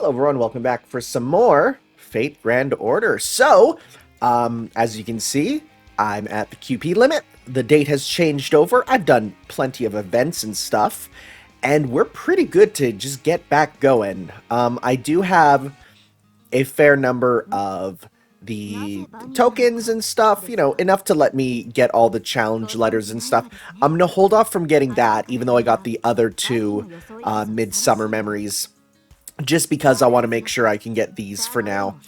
Hello everyone, welcome back for some more Fate Grand Order. So, as you can see, I'm at the QP limit. The date has changed over. I've done plenty of events and stuff, and we're pretty good to just get back going. I do have a fair number of the tokens and stuff, you know, enough to let me get all the challenge letters and stuff. I'm gonna hold off from getting that, even though I got the other two Midsummer Memories, just because I want to make sure I can get these for now.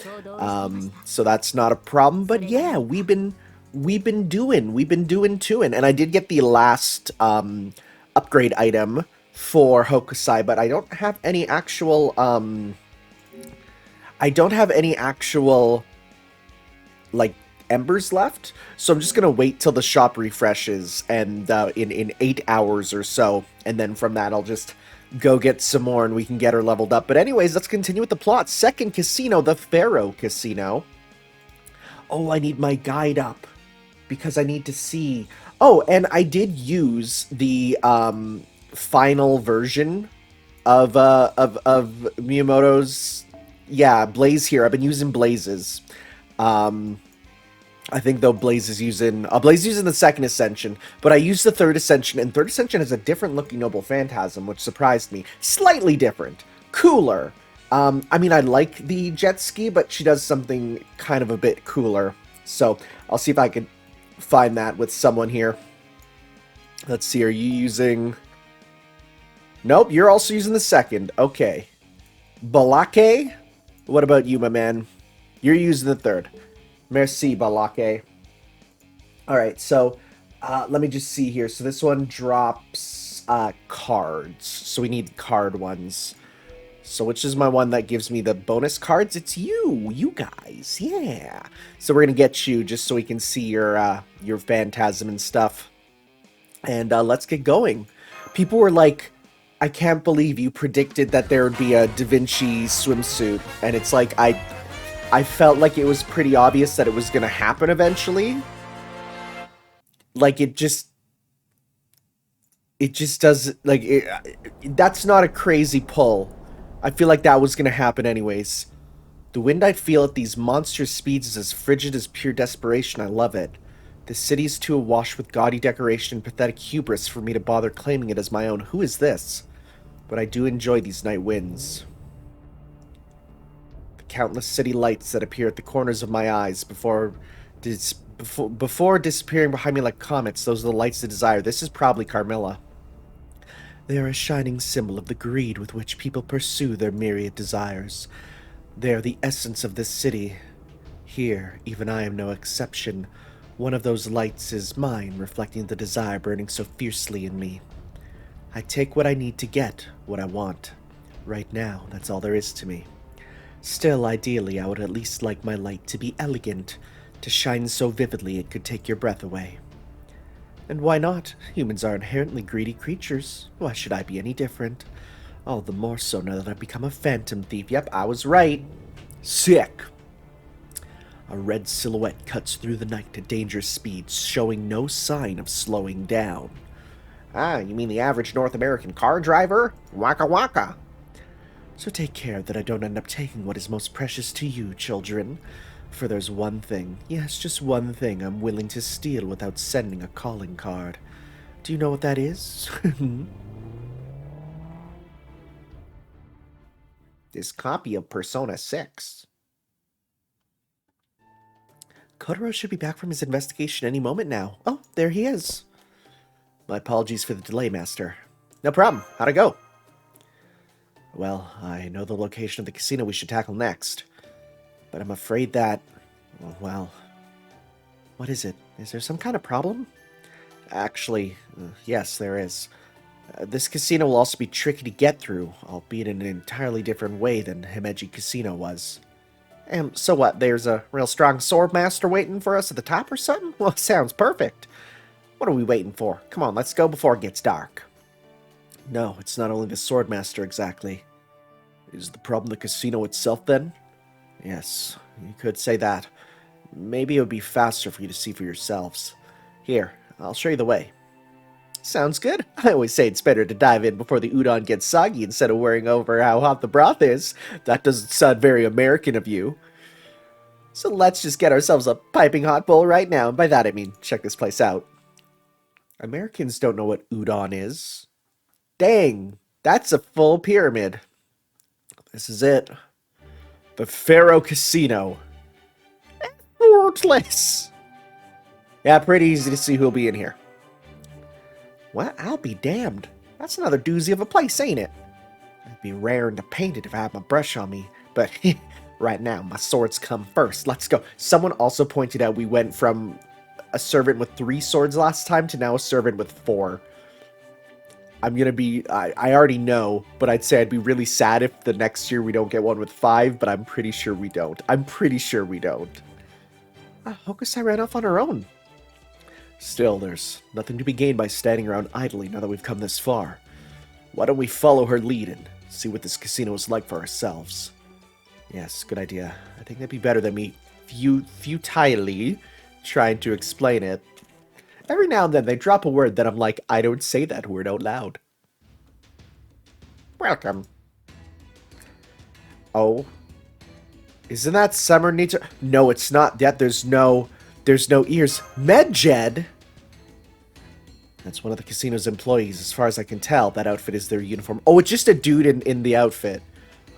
So that's not a problem. But yeah, we've been doing tooing, and I did get the last upgrade item for Hokusai, but I don't have any actual like embers left, so I'm just gonna wait till the shop refreshes and in 8 hours or so, and then from that I'll just go get some more and we can get her leveled up. But anyways, let's continue with the plot. Second casino, the Pharaoh Casino. Oh, I need my guide up because I need to see. Oh, and I did use the final version of Miyamoto's, yeah, Blaze here. I've been using Blazes. I think though Blaze is using the second Ascension, but I used the third Ascension, and third Ascension has a different looking Noble Phantasm, which surprised me. Slightly different, cooler. I mean, I like the jet ski, but she does something kind of a bit cooler. So I'll see if I can find that with someone here. Let's see, are you using? Nope, you're also using the second. Okay. Balake? What about you, my man? You're using the third. Merci, Balake. Alright, so let me just see here. So this one drops cards. So we need card ones. So which is my one that gives me the bonus cards? It's you guys, yeah. So we're gonna get you just so we can see your phantasm and stuff. And let's get going. People were like, I can't believe you predicted that there would be a Da Vinci swimsuit. And it's like, I felt like it was pretty obvious that it was gonna happen eventually. Like, it just does, like, that's not a crazy pull. I feel like that was gonna happen anyways. The wind I feel at these monstrous speeds is as frigid as pure desperation. I love it. The city is too awash with gaudy decoration and pathetic hubris for me to bother claiming it as my own. Who is this? But I do enjoy these night winds. The countless city lights that appear at the corners of my eyes before disappearing behind me like comets. Those are the lights of desire. This is probably Carmilla. They are a shining symbol of the greed with which people pursue their myriad desires. They are the essence of this city. Here, even I am no exception. One of those lights is mine, reflecting the desire burning so fiercely in me. I take what I need to get what I want. Right now, that's all there is to me. Still, ideally, I would at least like my light to be elegant, to shine so vividly it could take your breath away. And why not? Humans are inherently greedy creatures. Why should I be any different? All the more so now that I've become a phantom thief. Yep, I was right. Sick. A red silhouette cuts through the night at dangerous speeds, showing no sign of slowing down. Ah, you mean the average North American car driver? Waka waka. So take care that I don't end up taking what is most precious to you, children. For there's one thing, yes, just one thing I'm willing to steal without sending a calling card. Do you know what that is? This copy of Persona 6. Kotaro should be back from his investigation any moment now. Oh, there he is. My apologies for the delay, Master. No problem. How'd it go? Well, I know the location of the casino we should tackle next. But I'm afraid that... well... What is it? Is there some kind of problem? Actually, yes, there is. This casino will also be tricky to get through, albeit in an entirely different way than Himeji Casino was. So what, there's a real strong sword master waiting for us at the top or something? Well, sounds perfect. What are we waiting for? Come on, let's go before it gets dark. No, it's not only the sword master exactly. Is the problem the casino itself then? Yes, you could say that. Maybe it would be faster for you to see for yourselves. Here, I'll show you the way. Sounds good. I always say it's better to dive in before the udon gets soggy instead of worrying over how hot the broth is. That doesn't sound very American of you. So let's just get ourselves a piping hot bowl right now. And by that I mean, check this place out. Americans don't know what udon is. Dang, that's a full pyramid. This is it. The Pharaoh Casino. Effortless. Yeah, pretty easy to see who'll be in here. Well, I'll be damned. That's another doozy of a place, ain't it? I'd be raring to paint it if I had my brush on me, but right now my swords come first. Let's go. Someone also pointed out we went from a servant with 3 swords last time to now a servant with 4. I'm gonna be, I already know, but I'd say I'd be really sad if the next year we don't get one with 5, but I'm pretty sure we don't. I'm pretty sure we don't. Hokusai ran off on her own. Still, there's nothing to be gained by standing around idly now that we've come this far. Why don't we follow her lead and see what this casino is like for ourselves? Yes, good idea. I think that'd be better than me futilely trying to explain it. Every now and then they drop a word that I'm like, I don't say that word out loud. Welcome. Oh. Isn't that Summer Needs... No, it's not that. There's no ears. Medjed? That's one of the casino's employees. As far as I can tell, that outfit is their uniform. Oh, it's just a dude in the outfit.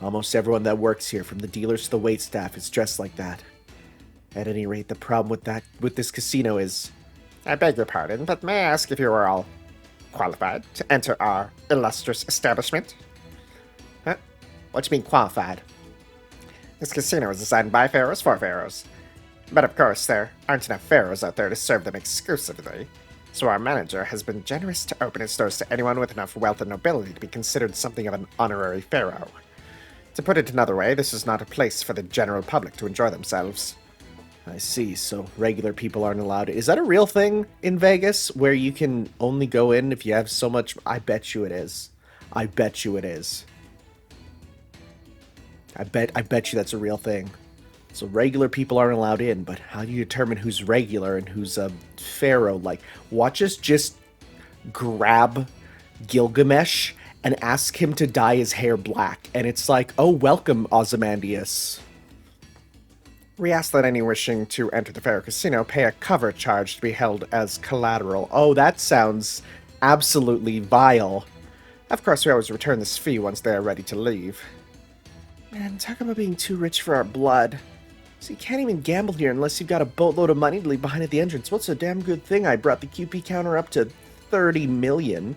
Almost everyone that works here, from the dealers to the waitstaff, is dressed like that. At any rate, the problem with this casino is... I beg your pardon, but may I ask if you are all qualified to enter our illustrious establishment? Huh? What do you mean qualified? This casino is designed by pharaohs for pharaohs. But of course, there aren't enough pharaohs out there to serve them exclusively. So our manager has been generous to open his doors to anyone with enough wealth and nobility to be considered something of an honorary pharaoh. To put it another way, this is not a place for the general public to enjoy themselves. I see, so regular people aren't allowed. Is that a real thing in Vegas, where you can only go in if you have so much? I bet you it is. I bet you it is. I bet you that's a real thing. So regular people aren't allowed in, but how do you determine who's regular and who's a pharaoh? Like, watch us just grab Gilgamesh and ask him to dye his hair black, and it's like, oh, welcome, Ozymandias. We ask that any wishing to enter the Pharaoh Casino pay a cover charge to be held as collateral. Oh, that sounds absolutely vile. Of course, we always return this fee once they are ready to leave. Man, talk about being too rich for our blood. So you can't even gamble here unless you've got a boatload of money to leave behind at the entrance. What's a damn good thing I brought the QP counter up to 30 million.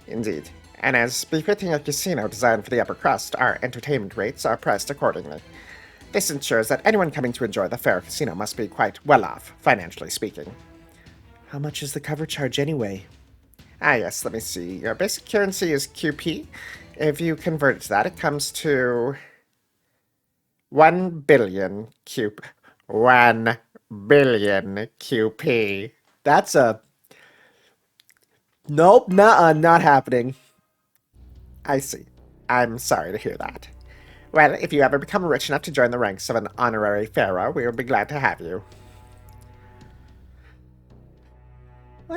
Indeed. And as befitting a casino designed for the upper crust, our entertainment rates are priced accordingly. This ensures that anyone coming to enjoy the Pharaoh Casino must be quite well off, financially speaking. How much is the cover charge anyway? Ah yes, let me see. Your basic currency is QP. If you convert it to that, it comes to 1 billion QP. 1 billion QP. That's a... Nope, nuh-uh, not happening. I see. I'm sorry to hear that. Well, if you ever become rich enough to join the ranks of an honorary pharaoh, we will be glad to have you.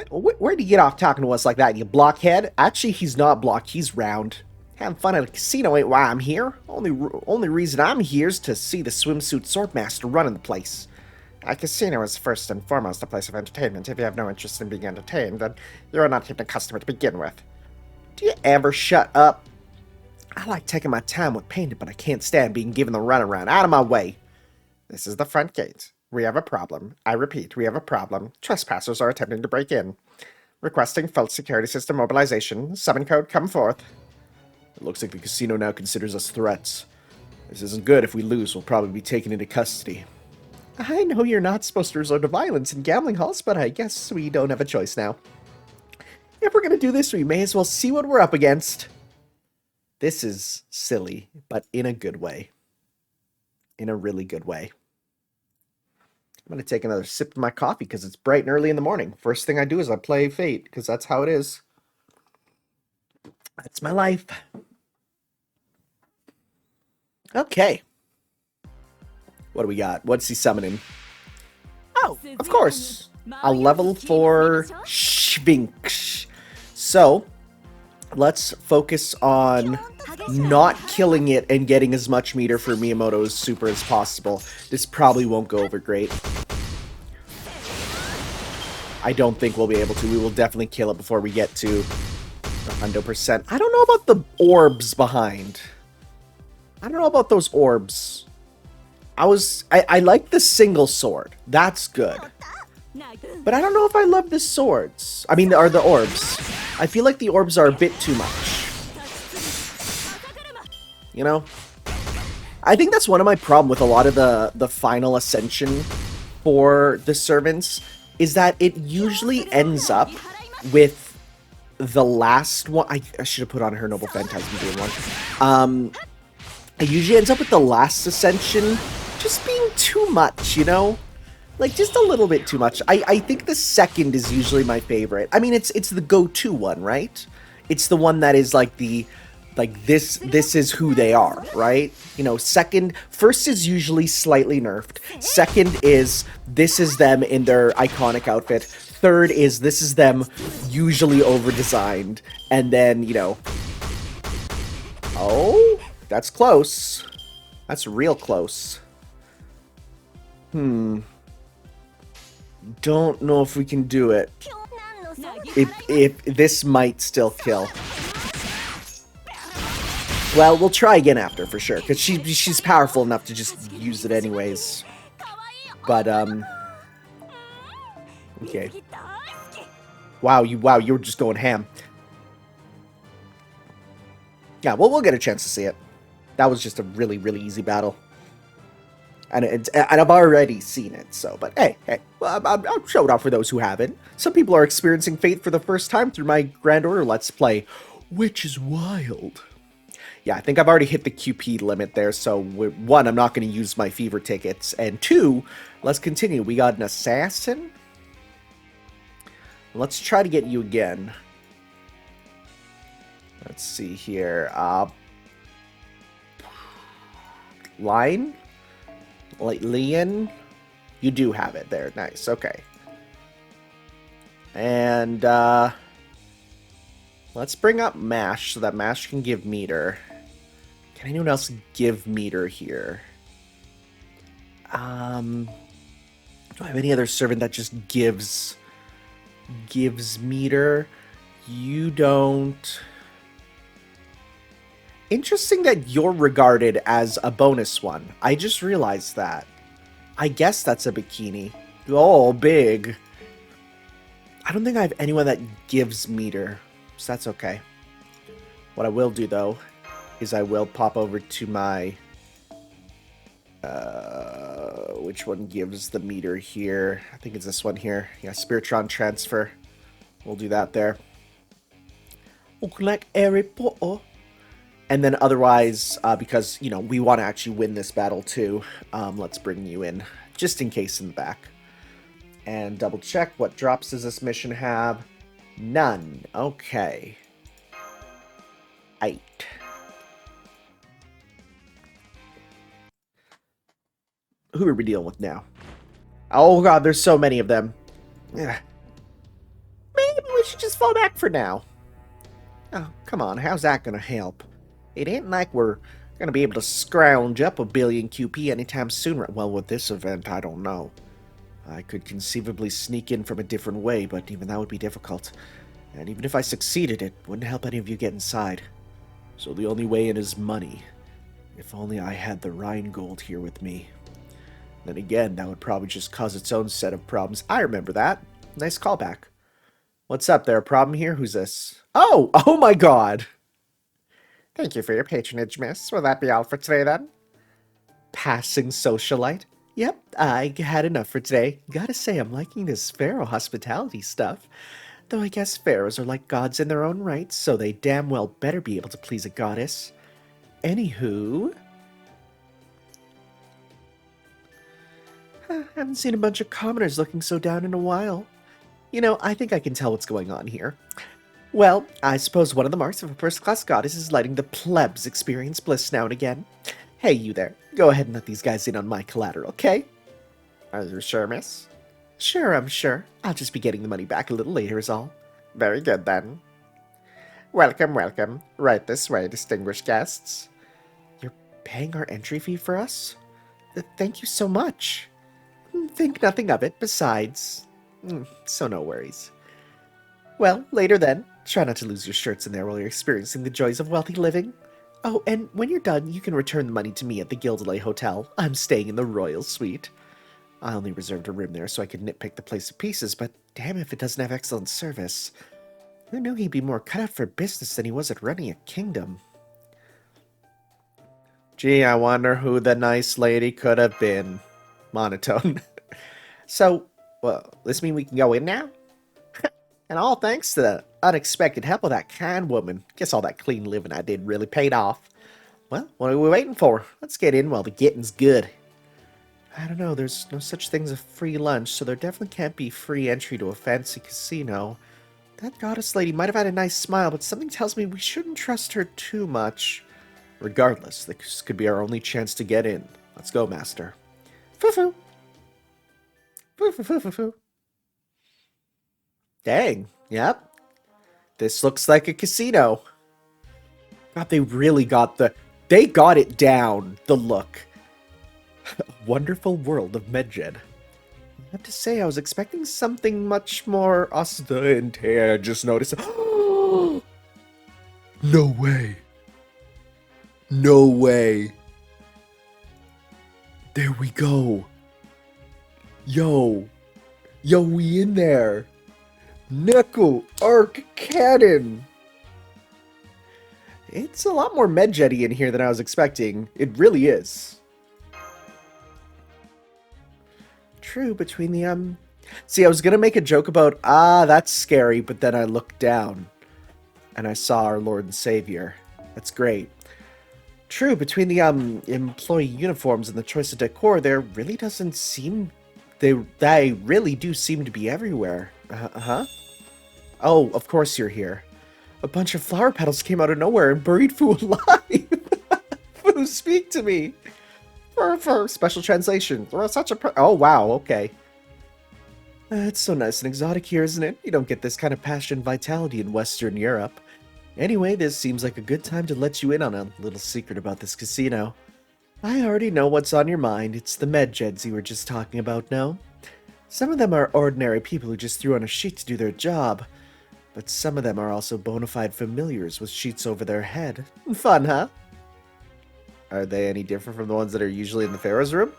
Where'd you get off talking to us like that, you blockhead? Actually, he's not blocked, he's round. Having fun at a casino ain't why I'm here. Only reason I'm here is to see the swimsuit swordmaster running the place. A casino is first and foremost a place of entertainment. If you have no interest in being entertained, then you're not even a customer to begin with. Do you ever shut up? I like taking my time with painting, but I can't stand being given the runaround. Out of my way. This is the front gate. We have a problem. I repeat, we have a problem. Trespassers are attempting to break in. Requesting full security system mobilization. Summon code, come forth. It looks like the casino now considers us threats. This isn't good. If we lose, we'll probably be taken into custody. I know you're not supposed to resort to violence in gambling halls, but I guess we don't have a choice now. If we're going to do this, we may as well see what we're up against. This is silly, but in a good way. In a really good way. I'm going to take another sip of my coffee because it's bright and early in the morning. First thing I do is I play Fate because that's how it is. That's my life. Okay. What do we got? What's he summoning? Oh, of course. A level 4 Sphinx. So, let's focus on not killing it and getting as much meter for Miyamoto's super as possible. This probably won't go over great. I don't think we'll be able to. We will definitely kill it before we get to 100%. I don't know about the orbs behind. I don't know about those orbs. I like the single sword. That's good. But I don't know if I love the swords. I mean, are the orbs. I feel like the orbs are a bit too much. You know? I think that's one of my problem with a lot of the final ascension for the servants, is that it usually ends up with the last one. I should have put on her Noble Phantasm doing one. It usually ends up with the last ascension just being too much, you know? Like, just a little bit too much. I think the second is usually my favorite. I mean, it's the go-to one, right? It's the one that is like this is who they are, right? You know, first is usually slightly nerfed. Second is, this is them in their iconic outfit. Third is, this is them usually over-designed. And then, you know... Oh, that's close. That's real close. Don't know if we can do it. If this might still kill. Well, we'll try again after, for sure. Because she's powerful enough to just use it anyways. But, okay. Wow, you were just going ham. Yeah, well, we'll get a chance to see it. That was just a really, really easy battle. And I've already seen it, so, but hey, well, I'll show it off for those who haven't. Some people are experiencing Fate for the first time through my Grand Order Let's Play, which is wild. Yeah, I think I've already hit the QP limit there, so one, I'm not going to use my fever tickets, and two, let's continue. We got an assassin. Let's try to get you again. Let's see here. Line? Like Lian, you do have it there. Nice, okay. And let's bring up Mash so that Mash can give meter. Can anyone else give meter here? Do I have any other servant that just gives meter? You don't. Interesting that you're regarded as a bonus one. I just realized that. I guess that's a bikini. Oh, big. I don't think I have anyone that gives meter, so that's okay. What I will do, though, is I will pop over to my... which one gives the meter here? I think it's this one here. Yeah, Spiritron Transfer. We'll do that there. Like Harry Potter. And then otherwise, because, you know, we want to actually win this battle too, let's bring you in, just in case in the back. And double check, what drops does this mission have? None. Okay. 8. Who are we dealing with now? Oh god, there's so many of them. Ugh. Maybe we should just fall back for now. Oh, come on, how's that gonna help? It ain't like we're going to be able to scrounge up a billion QP anytime soon. Well, with this event, I don't know. I could conceivably sneak in from a different way, but even that would be difficult. And even if I succeeded, it wouldn't help any of you get inside. So the only way in is money. If only I had the Rheingold here with me. Then again, that would probably just cause its own set of problems. I remember that. Nice callback. What's up there? A problem here? Who's this? Oh! Oh my god! Thank you for your patronage, miss. Will that be all for today, then? Passing socialite? Yep, I had enough for today. Gotta say, I'm liking this Pharaoh hospitality stuff. Though I guess pharaohs are like gods in their own right, so they damn well better be able to please a goddess. Anywho... haven't seen a bunch of commoners looking so down in a while. You know, I think I can tell what's going on here. Well, I suppose one of the marks of a first-class goddess is letting the plebs experience bliss now and again. Hey, you there. Go ahead and let these guys in on my collateral, okay? Are you sure, miss? Sure, I'm sure. I'll just be getting the money back a little later is all. Very good, then. Welcome, welcome. Right this way, distinguished guests. You're paying our entry fee for us? Thank you so much. Think nothing of it, besides. So no worries. Well, later then. Try not to lose your shirts in there while you're experiencing the joys of wealthy living. Oh, and when you're done, you can return the money to me at the Gildelay Hotel. I'm staying in the Royal Suite. I only reserved a room there so I could nitpick the place to pieces, but damn if it doesn't have excellent service. Who knew he'd be more cut out for business than he was at running a kingdom? Gee, I wonder who the nice lady could have been. Monotone. So, well, this mean we can go in now? And all thanks to the unexpected help of that kind woman. Guess all that clean living I did really paid off. Well, what are we waiting for? Let's get in while the getting's good. I don't know, there's no such thing as a free lunch, so there definitely can't be free entry to a fancy casino. That goddess lady might have had a nice smile, but something tells me we shouldn't trust her too much. Regardless, this could be our only chance to get in. Let's go, Master. Foo-foo. Foo-foo-foo-foo-foo. Dang, yep. This looks like a casino. God, they really got they got it down, the look. Wonderful world of Medjed. I have to say, I was expecting something much more austere. Just noticed. No way. No way. There we go. Yo. Yo, we in there. Nickel Arc Cannon. It's a lot more Medjed-y in here than I was expecting. It really is. True, between the, See, I was gonna make a joke about, that's scary, but then I looked down, and I saw our Lord and Savior. That's great. True, between the, employee uniforms and the choice of decor, there really doesn't seem... They really do seem to be everywhere. Uh-huh. Oh, of course you're here. A bunch of flower petals came out of nowhere and buried Fu alive! Fu, speak to me! For special translation. Such a oh, wow, okay. It's so nice and exotic here, isn't it? You don't get this kind of passion and vitality in Western Europe. Anyway, this seems like a good time to let you in on a little secret about this casino. I already know what's on your mind. It's the Medjeds you were just talking about, no? Some of them are ordinary people who just threw on a sheet to do their job. But some of them are also bona fide familiars with sheets over their head. Fun, huh? Are they any different from the ones that are usually in the Pharaoh's room?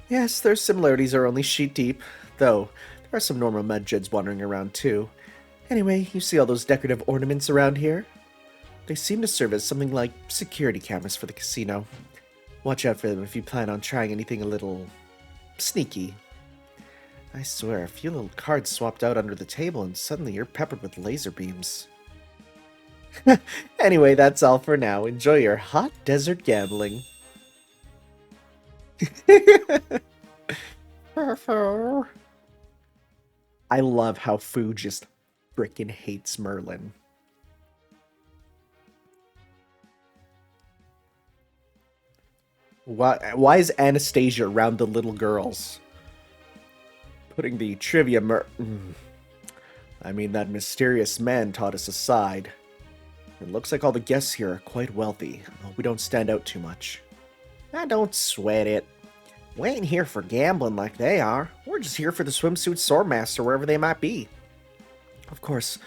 Yes, their similarities are only sheet deep, though there are some normal Medjeds wandering around too. Anyway, you see all those decorative ornaments around here? They seem to serve as something like security cameras for the casino. Watch out for them if you plan on trying anything a little... sneaky. I swear, a few little cards swapped out under the table and suddenly you're peppered with laser beams. Anyway, that's all for now. Enjoy your hot desert gambling. I love how Fu just frickin' hates Merlin. Why is Anastasia around the little girls? Putting the trivia I mean, that mysterious man taught us aside. It looks like all the guests here are quite wealthy. We don't stand out too much. Don't sweat it. We ain't here for gambling like they are. We're just here for the swimsuit swordmaster wherever they might be. Of course,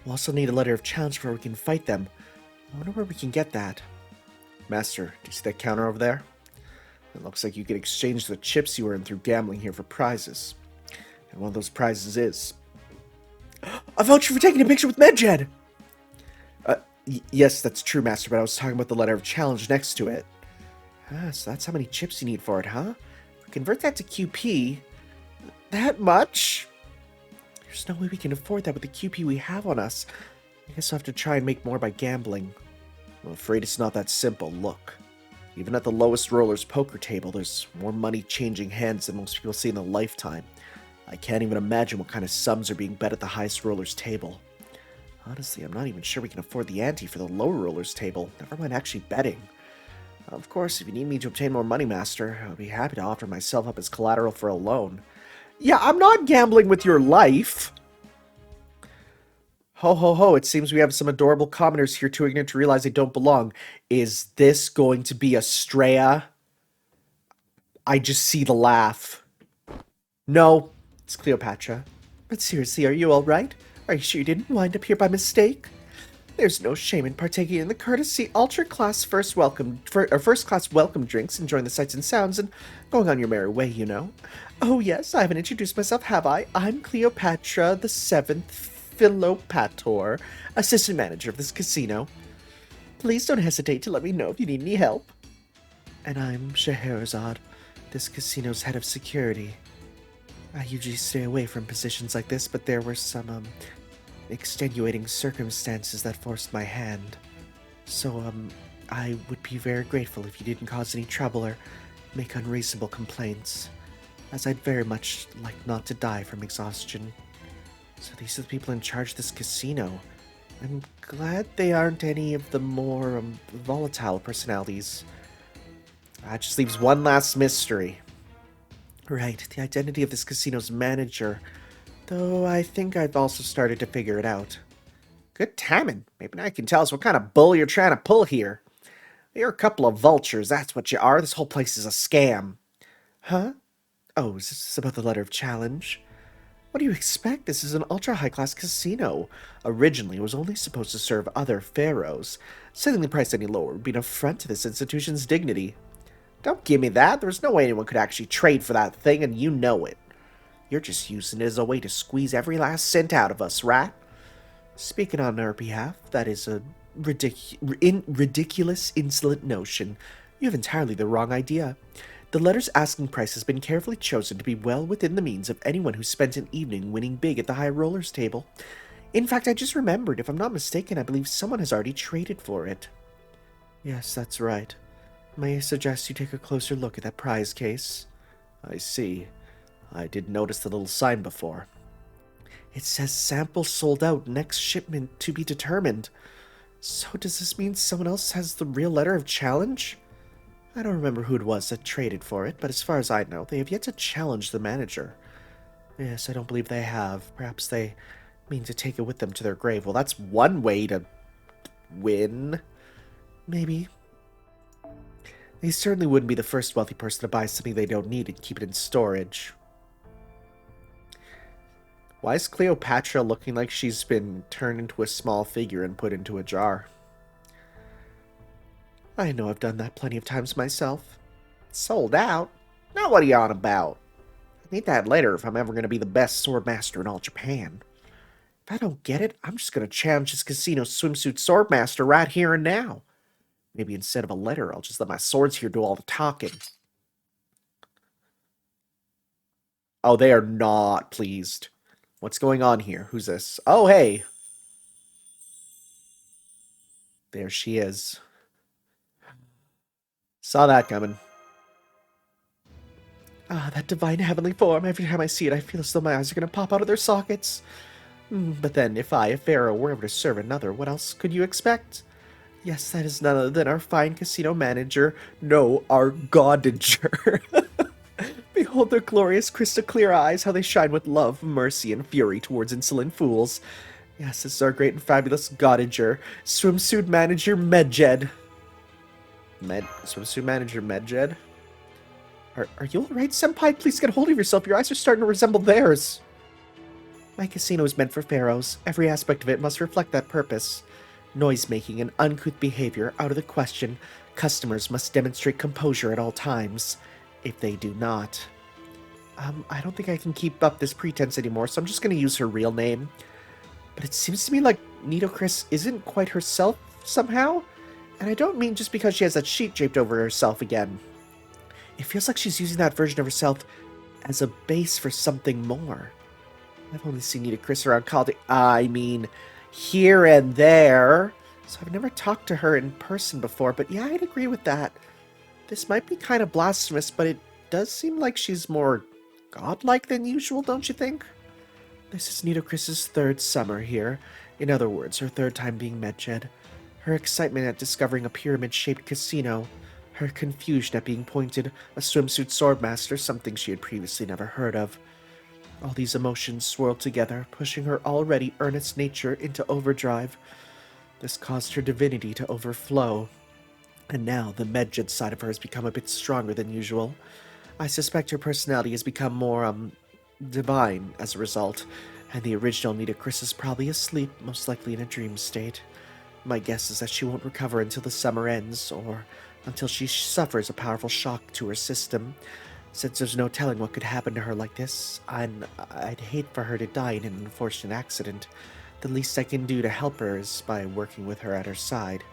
we'll also need a letter of challenge before we can fight them. I wonder where we can get that. Master, do you see that counter over there? It looks like you can exchange the chips you earn through gambling here for prizes. And one of those prizes is... a voucher for taking a picture with Medjed! Yes, that's true, Master, but I was talking about the letter of challenge next to it. So that's how many chips you need for it, huh? Convert that to QP. That much? There's no way we can afford that with the QP we have on us. I guess I'll have to try and make more by gambling. I'm afraid it's not that simple. Look. Even at the lowest roller's poker table, there's more money changing hands than most people see in a lifetime. I can't even imagine what kind of sums are being bet at the highest roller's table. Honestly, I'm not even sure we can afford the ante for the lower roller's table, never mind actually betting. Of course, if you need me to obtain more money, Master, I'll be happy to offer myself up as collateral for a loan. Yeah, I'm not gambling with your life! Ho ho ho, it seems we have some adorable commoners here too ignorant to realize they don't belong. Is this going to be Estrella? I just see the laugh. No, it's Cleopatra. But seriously, are you alright? Are you sure you didn't wind up here by mistake? There's no shame in partaking in the courtesy ultra-class first-class welcome drinks, enjoying the sights and sounds, and going on your merry way, you know. Oh yes, I haven't introduced myself, have I? I'm Cleopatra the Seventh Philopator, assistant manager of this casino. Please don't hesitate to let me know if you need any help. And I'm Scheherazade, this casino's head of security. I usually stay away from positions like this, but there were some, extenuating circumstances that forced my hand. So, I would be very grateful if you didn't cause any trouble or make unreasonable complaints, as I'd very much like not to die from exhaustion. So these are the people in charge of this casino. I'm glad they aren't any of the more, volatile personalities. That just leaves one last mystery. Right, the identity of this casino's manager, though I think I've also started to figure it out. Good timing. Maybe now you can tell us what kind of bull you're trying to pull here. You're a couple of vultures, that's what you are. This whole place is a scam. Huh? Oh, is this about the letter of challenge? What do you expect? This is an ultra-high-class casino. Originally, it was only supposed to serve other pharaohs. Setting the price any lower would be an affront to this institution's dignity. Don't give me that. There's no way anyone could actually trade for that thing, and you know it. You're just using it as a way to squeeze every last cent out of us, right? Speaking on our behalf, that is a ridiculous, insolent notion. You have entirely the wrong idea. The letter's asking price has been carefully chosen to be well within the means of anyone who spent an evening winning big at the high rollers table. In fact, I just remembered, if I'm not mistaken, I believe someone has already traded for it. Yes, that's right. May I suggest you take a closer look at that prize case? I see. I did notice the little sign before. It says sample sold out, next shipment to be determined. So does this mean someone else has the real letter of challenge? I don't remember who it was that traded for it, but as far as I know, they have yet to challenge the manager. Yes, I don't believe they have. Perhaps they mean to take it with them to their grave. Well, that's one way to win. Maybe. They certainly wouldn't be the first wealthy person to buy something they don't need and keep it in storage. Why is Cleopatra looking like she's been turned into a small figure and put into a jar? I know I've done that plenty of times myself. Sold out? Now what are you on about? I need that letter if I'm ever going to be the best swordmaster in all Japan. If I don't get it, I'm just going to challenge this casino swimsuit swordmaster right here and now. Maybe instead of a letter, I'll just let my swords here do all the talking. Oh, they are not pleased. What's going on here? Who's this? Oh, hey. There she is. Saw that coming. Ah, that divine heavenly form. Every time I see it, I feel as though my eyes are going to pop out of their sockets. But then, if I, a pharaoh, were ever to serve another, what else could you expect? Yes, that is none other than our fine casino manager. No, our godinger. Behold their glorious crystal clear eyes, how they shine with love, mercy, and fury towards insolent fools. Yes, this is our great and fabulous godinger, swimsuit manager Medjed. Swimsuit manager Medjed? Are you alright, senpai? Please get a hold of yourself. Your eyes are starting to resemble theirs. My casino is meant for pharaohs. Every aspect of it must reflect that purpose. Noise-making and uncouth behavior out of the question. Customers must demonstrate composure at all times. If they do not... I don't think I can keep up this pretense anymore, so I'm just going to use her real name. But it seems to me like Nitocris isn't quite herself somehow. And I don't mean just because she has that sheet draped over herself again. It feels like she's using that version of herself as a base for something more. I've only seen Nitocris around here and there. So I've never talked to her in person before, but yeah, I'd agree with that. This might be kind of blasphemous, but it does seem like she's more godlike than usual, don't you think? This is Nitocris's third summer here. In other words, her third time being Medjed. Her excitement at discovering a pyramid-shaped casino. Her confusion at being appointed a swimsuit swordmaster, something she had previously never heard of. All these emotions swirled together, pushing her already earnest nature into overdrive. This caused her divinity to overflow. And now the Medjed side of her has become a bit stronger than usual. I suspect her personality has become more, divine as a result, and the original Nita Chris is probably asleep, most likely in a dream state. My guess is that she won't recover until the summer ends, or until she suffers a powerful shock to her system. Since there's no telling what could happen to her like this, I'd hate for her to die in an unfortunate accident. The least I can do to help her is by working with her at her side.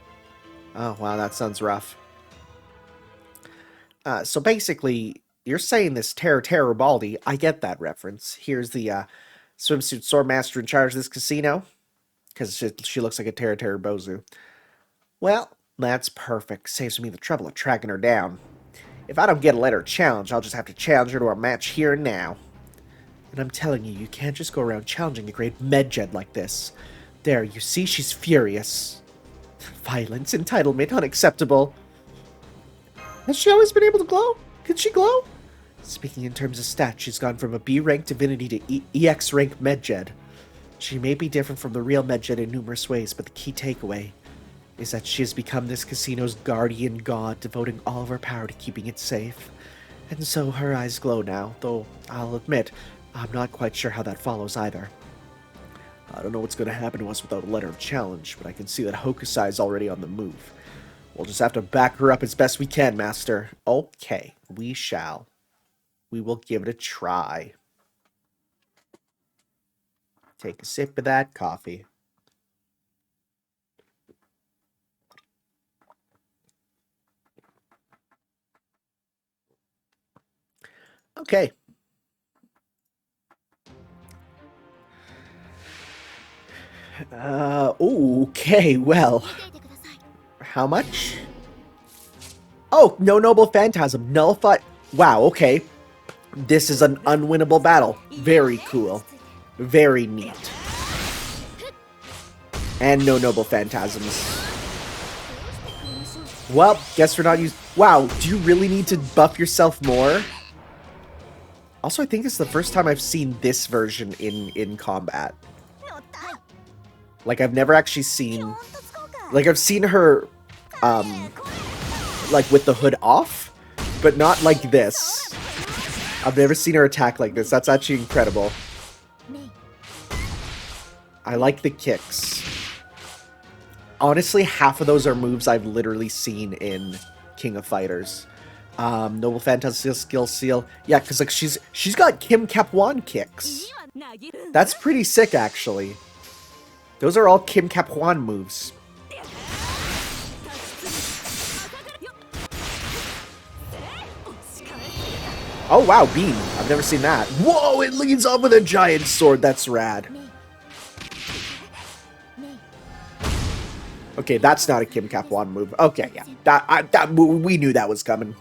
Oh, wow, that sounds rough. So basically, you're saying this Terror Baldy. I get that reference. Here's the swimsuit swordmaster in charge of this casino. Because she looks like a Terror Bozu. Well, that's perfect. Saves me the trouble of tracking her down. If I don't get a letter challenge, I'll just have to challenge her to a match here and now. And I'm telling you, you can't just go around challenging a great Medjed like this. There, you see, she's furious. Violence, entitlement, unacceptable. Has she always been able to glow? Can she glow? Speaking in terms of stats, she's gone from a B-rank divinity to EX-rank Medjed. She may be different from the real Medjed in numerous ways, but the key takeaway is that she has become this casino's guardian god, devoting all of her power to keeping it safe. And so her eyes glow now, though I'll admit, I'm not quite sure how that follows either. I don't know what's going to happen to us without a letter of challenge, but I can see that Hokusai is already on the move. We'll just have to back her up as best we can, Master. Okay, we shall. We will give it a try. Take a sip of that coffee. Okay. Okay, well. How much? Oh, no noble phantasm. Nullify. Wow, okay. This is an unwinnable battle. Very cool. Very neat. And no noble phantasms. Well, guess we're not using... Wow, do you really need to buff yourself more? Also, I think this is the first time I've seen this version in combat. Like, I've never actually seen... Like, I've seen her, like, with the hood off, but not like this. I've never seen her attack like this. That's actually incredible. I like the kicks. Honestly, half of those are moves I've literally seen in King of Fighters. Noble Phantasm Skill Seal. Yeah, because like she's got Kim Kapwan kicks. That's pretty sick, actually. Those are all Kim Kapwan moves. Oh wow, beam. I've never seen that. Whoa, it leads off with a giant sword. That's rad. Okay, that's not a Kim Kapwan move. Okay, yeah. That we knew that was coming.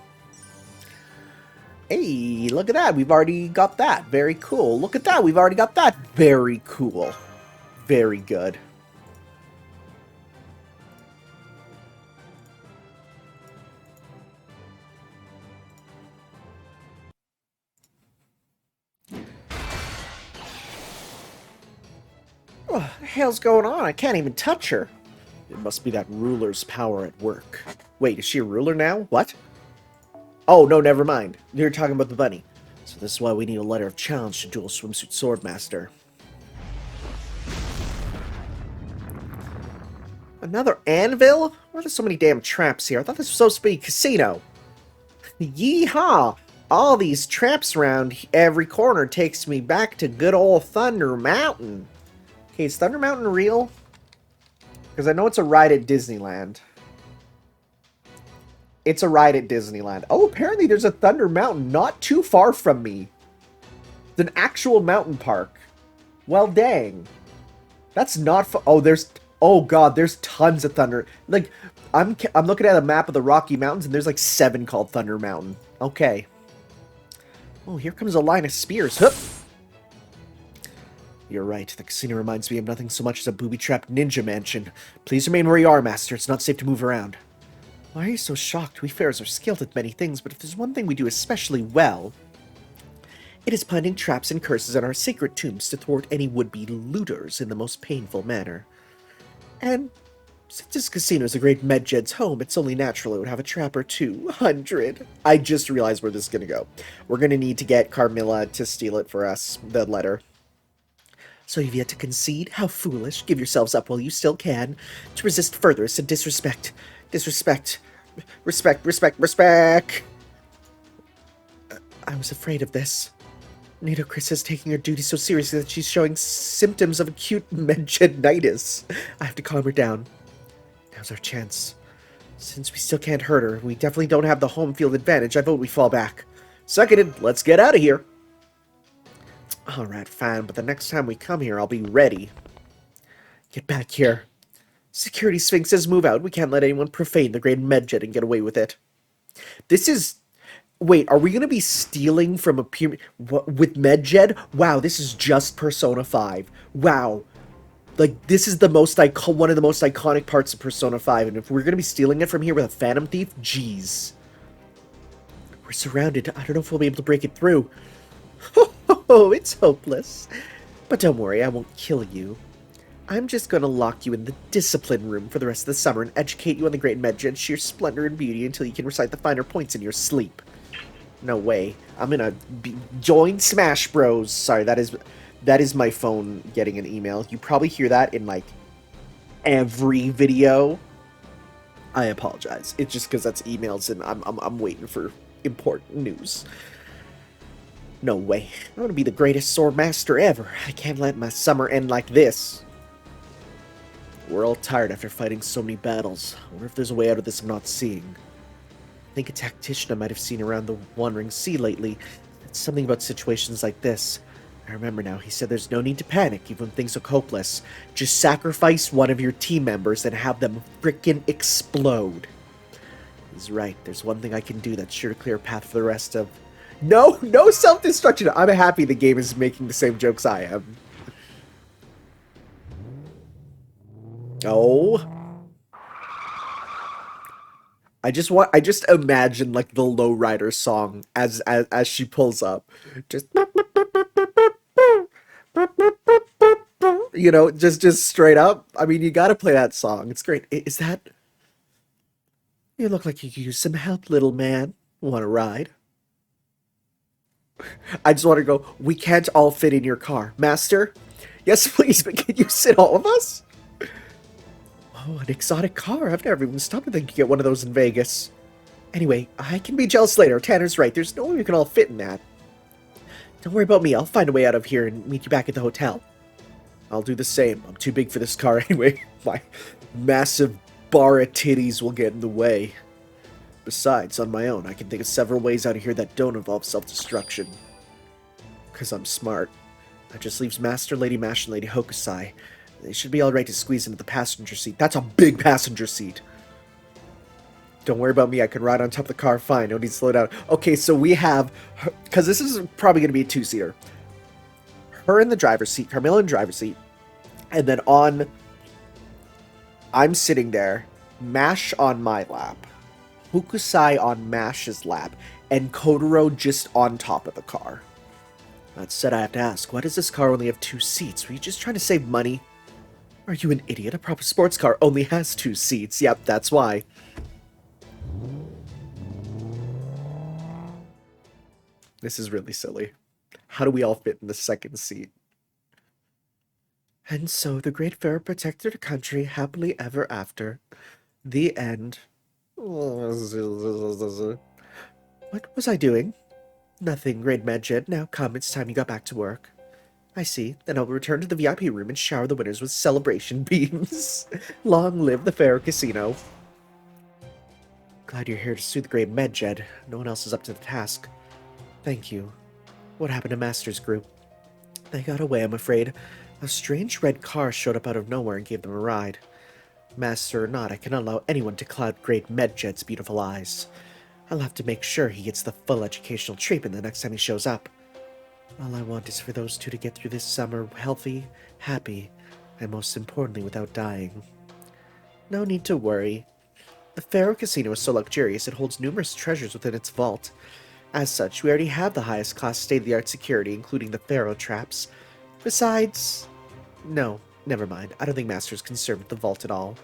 Hey, look at that. We've already got that. Very cool. Look at that. We've already got that. Very cool. Very good. What the hell's going on? I can't even touch her. It must be that ruler's power at work. Wait, is she a ruler now? What? Oh, no, never mind. You're talking about the bunny. So this is why we need a letter of challenge to duel Swimsuit Swordmaster. Another anvil? Why are there so many damn traps here? I thought this was supposed to be a casino. Yeehaw! All these traps around every corner takes me back to good old Thunder Mountain. Okay, is Thunder Mountain real? Because I know it's a ride at Disneyland. It's a ride at Disneyland. Oh, apparently there's a Thunder Mountain not too far from me. It's an actual mountain park. Well, dang. That's not oh, there's... Oh, God, there's tons of Thunder... Like, I'm looking at a map of the Rocky Mountains, and there's like 7 called Thunder Mountain. Okay. Oh, here comes a line of spears. Hup! You're right. The casino reminds me of nothing so much as a booby-trapped ninja mansion. Please remain where you are, Master. It's not safe to move around. Why are you so shocked? We Pharaohs are skilled at many things, but if there's one thing we do especially well, It is planting traps and curses on our sacred tombs to thwart any would-be looters in the most painful manner. And since this casino is a great medjed's home, it's only natural it would have a trap or 200. I just realized where this is going to go. We're going to need to get Carmilla to steal it for us, the letter. So you've yet to concede? How foolish. Give yourselves up while you still can. To resist further is to disrespect. Disrespect. Respect, respect, respect. I was afraid of this. Nato Chris is taking her duty so seriously that she's showing symptoms of acute medjednitis. I have to calm her down. Now's our chance. Since we still can't hurt her, we definitely don't have the home field advantage. I vote we fall back. Seconded. Let's get out of here. Alright, fine, but the next time we come here, I'll be ready. Get back here. Security Sphinx says move out. We can't let anyone profane the great medjed and get away with it. This is... Wait, are we going to be stealing from a pyramid with medjed? Wow, this is just Persona 5. Wow. Like, this is the most one of the most iconic parts of Persona 5, and if we're going to be stealing it from here with a Phantom Thief, jeez. We're surrounded. I don't know if we'll be able to break it through. Oh, it's hopeless. But don't worry, I won't kill you. I'm just going to lock you in the discipline room for the rest of the summer and educate you on the great medjed's sheer splendor and beauty until you can recite the finer points in your sleep. No way. I'm going to join Smash Bros. Sorry, that is my phone getting an email. You probably hear that in, like, every video. I apologize. It's just because that's emails and I'm waiting for important news. No way. I'm going to be the greatest sword master ever. I can't let my summer end like this. We're all tired after fighting so many battles. I wonder if there's a way out of this I'm not seeing. I think a tactician I might have seen around the Wandering Sea lately. It's something about situations like this. I remember now, he said there's no need to panic even when things look hopeless. Just sacrifice one of your team members and have them frickin' explode. He's right, there's one thing I can do that's sure to clear a path for the rest of... No self-destruction! I'm happy the game is making the same jokes I am. Oh... I just imagine like the Lowrider song as she pulls up, just you know, just straight up. I mean, you gotta play that song. It's great. Is that? You look like you could use some help, little man. Want a ride? I just want to go. We can't all fit in your car, Master. Yes, please, but can you sit all of us? Oh, an exotic car. I've never even stopped to think you get one of those in Vegas. Anyway, I can be jealous later. Tanner's right. There's no way we can all fit in that. Don't worry about me. I'll find a way out of here and meet you back at the hotel. I'll do the same. I'm too big for this car anyway. My massive bar of titties will get in the way. Besides, on my own, I can think of several ways out of here that don't involve self-destruction. Because I'm smart. That just leaves Master, Lady Mash, and Lady Hokusai. They should be alright to squeeze into the passenger seat. That's a big passenger seat. Don't worry about me. I can ride on top of the car fine. No need to slow down. Okay, so we have... Because this is probably going to be a two-seater. Her in the driver's seat. Carmilla in the driver's seat. And then on... I'm sitting there. Mash on my lap. Hokusai on Mash's lap. And Kotaro just on top of the car. That said, I have to ask, why does this car only have 2 seats? Were you just trying to save money? Are you an idiot? A proper sports car only has 2 seats. Yep, that's why. This is really silly. How do we all fit in the second seat? And so the great Pharaoh protected her country happily ever after. The end. What was I doing? Nothing, great Medjed. Now come, it's time you got back to work. I see. Then I'll return to the VIP room and shower the winners with celebration beams. Long live the Pharaoh Casino. Glad you're here to soothe the great Medjed. No one else is up to the task. Thank you. What happened to Master's group? They got away, I'm afraid. A strange red car showed up out of nowhere and gave them a ride. Master or not, I cannot allow anyone to cloud great Medjed's beautiful eyes. I'll have to make sure he gets the full educational treatment the next time he shows up. All I want is for those two to get through this summer healthy, happy, and most importantly without dying. No need to worry. The Pharaoh Casino is so luxurious it holds numerous treasures within its vault. As such, we already have the highest class state-of-the-art security, including the Pharaoh traps. Besides... No, never mind. I don't think Master's concerned with the vault at all.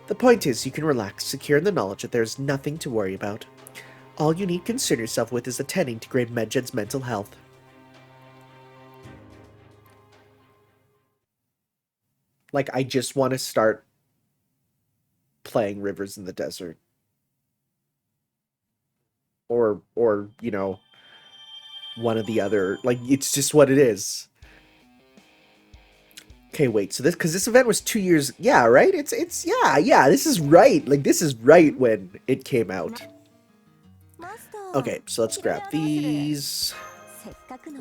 The point is, you can relax, secure in the knowledge that there's nothing to worry about. All you need to concern yourself with is attending to Great Medjed's mental health. Like, I just want to start playing Rivers in the Desert. Or, you know, one of the other, like, it's just what it is. Okay, wait, so because this event was 2 years, yeah, right? Yeah, this is right. Like, this is right when it came out. Okay, so let's grab these.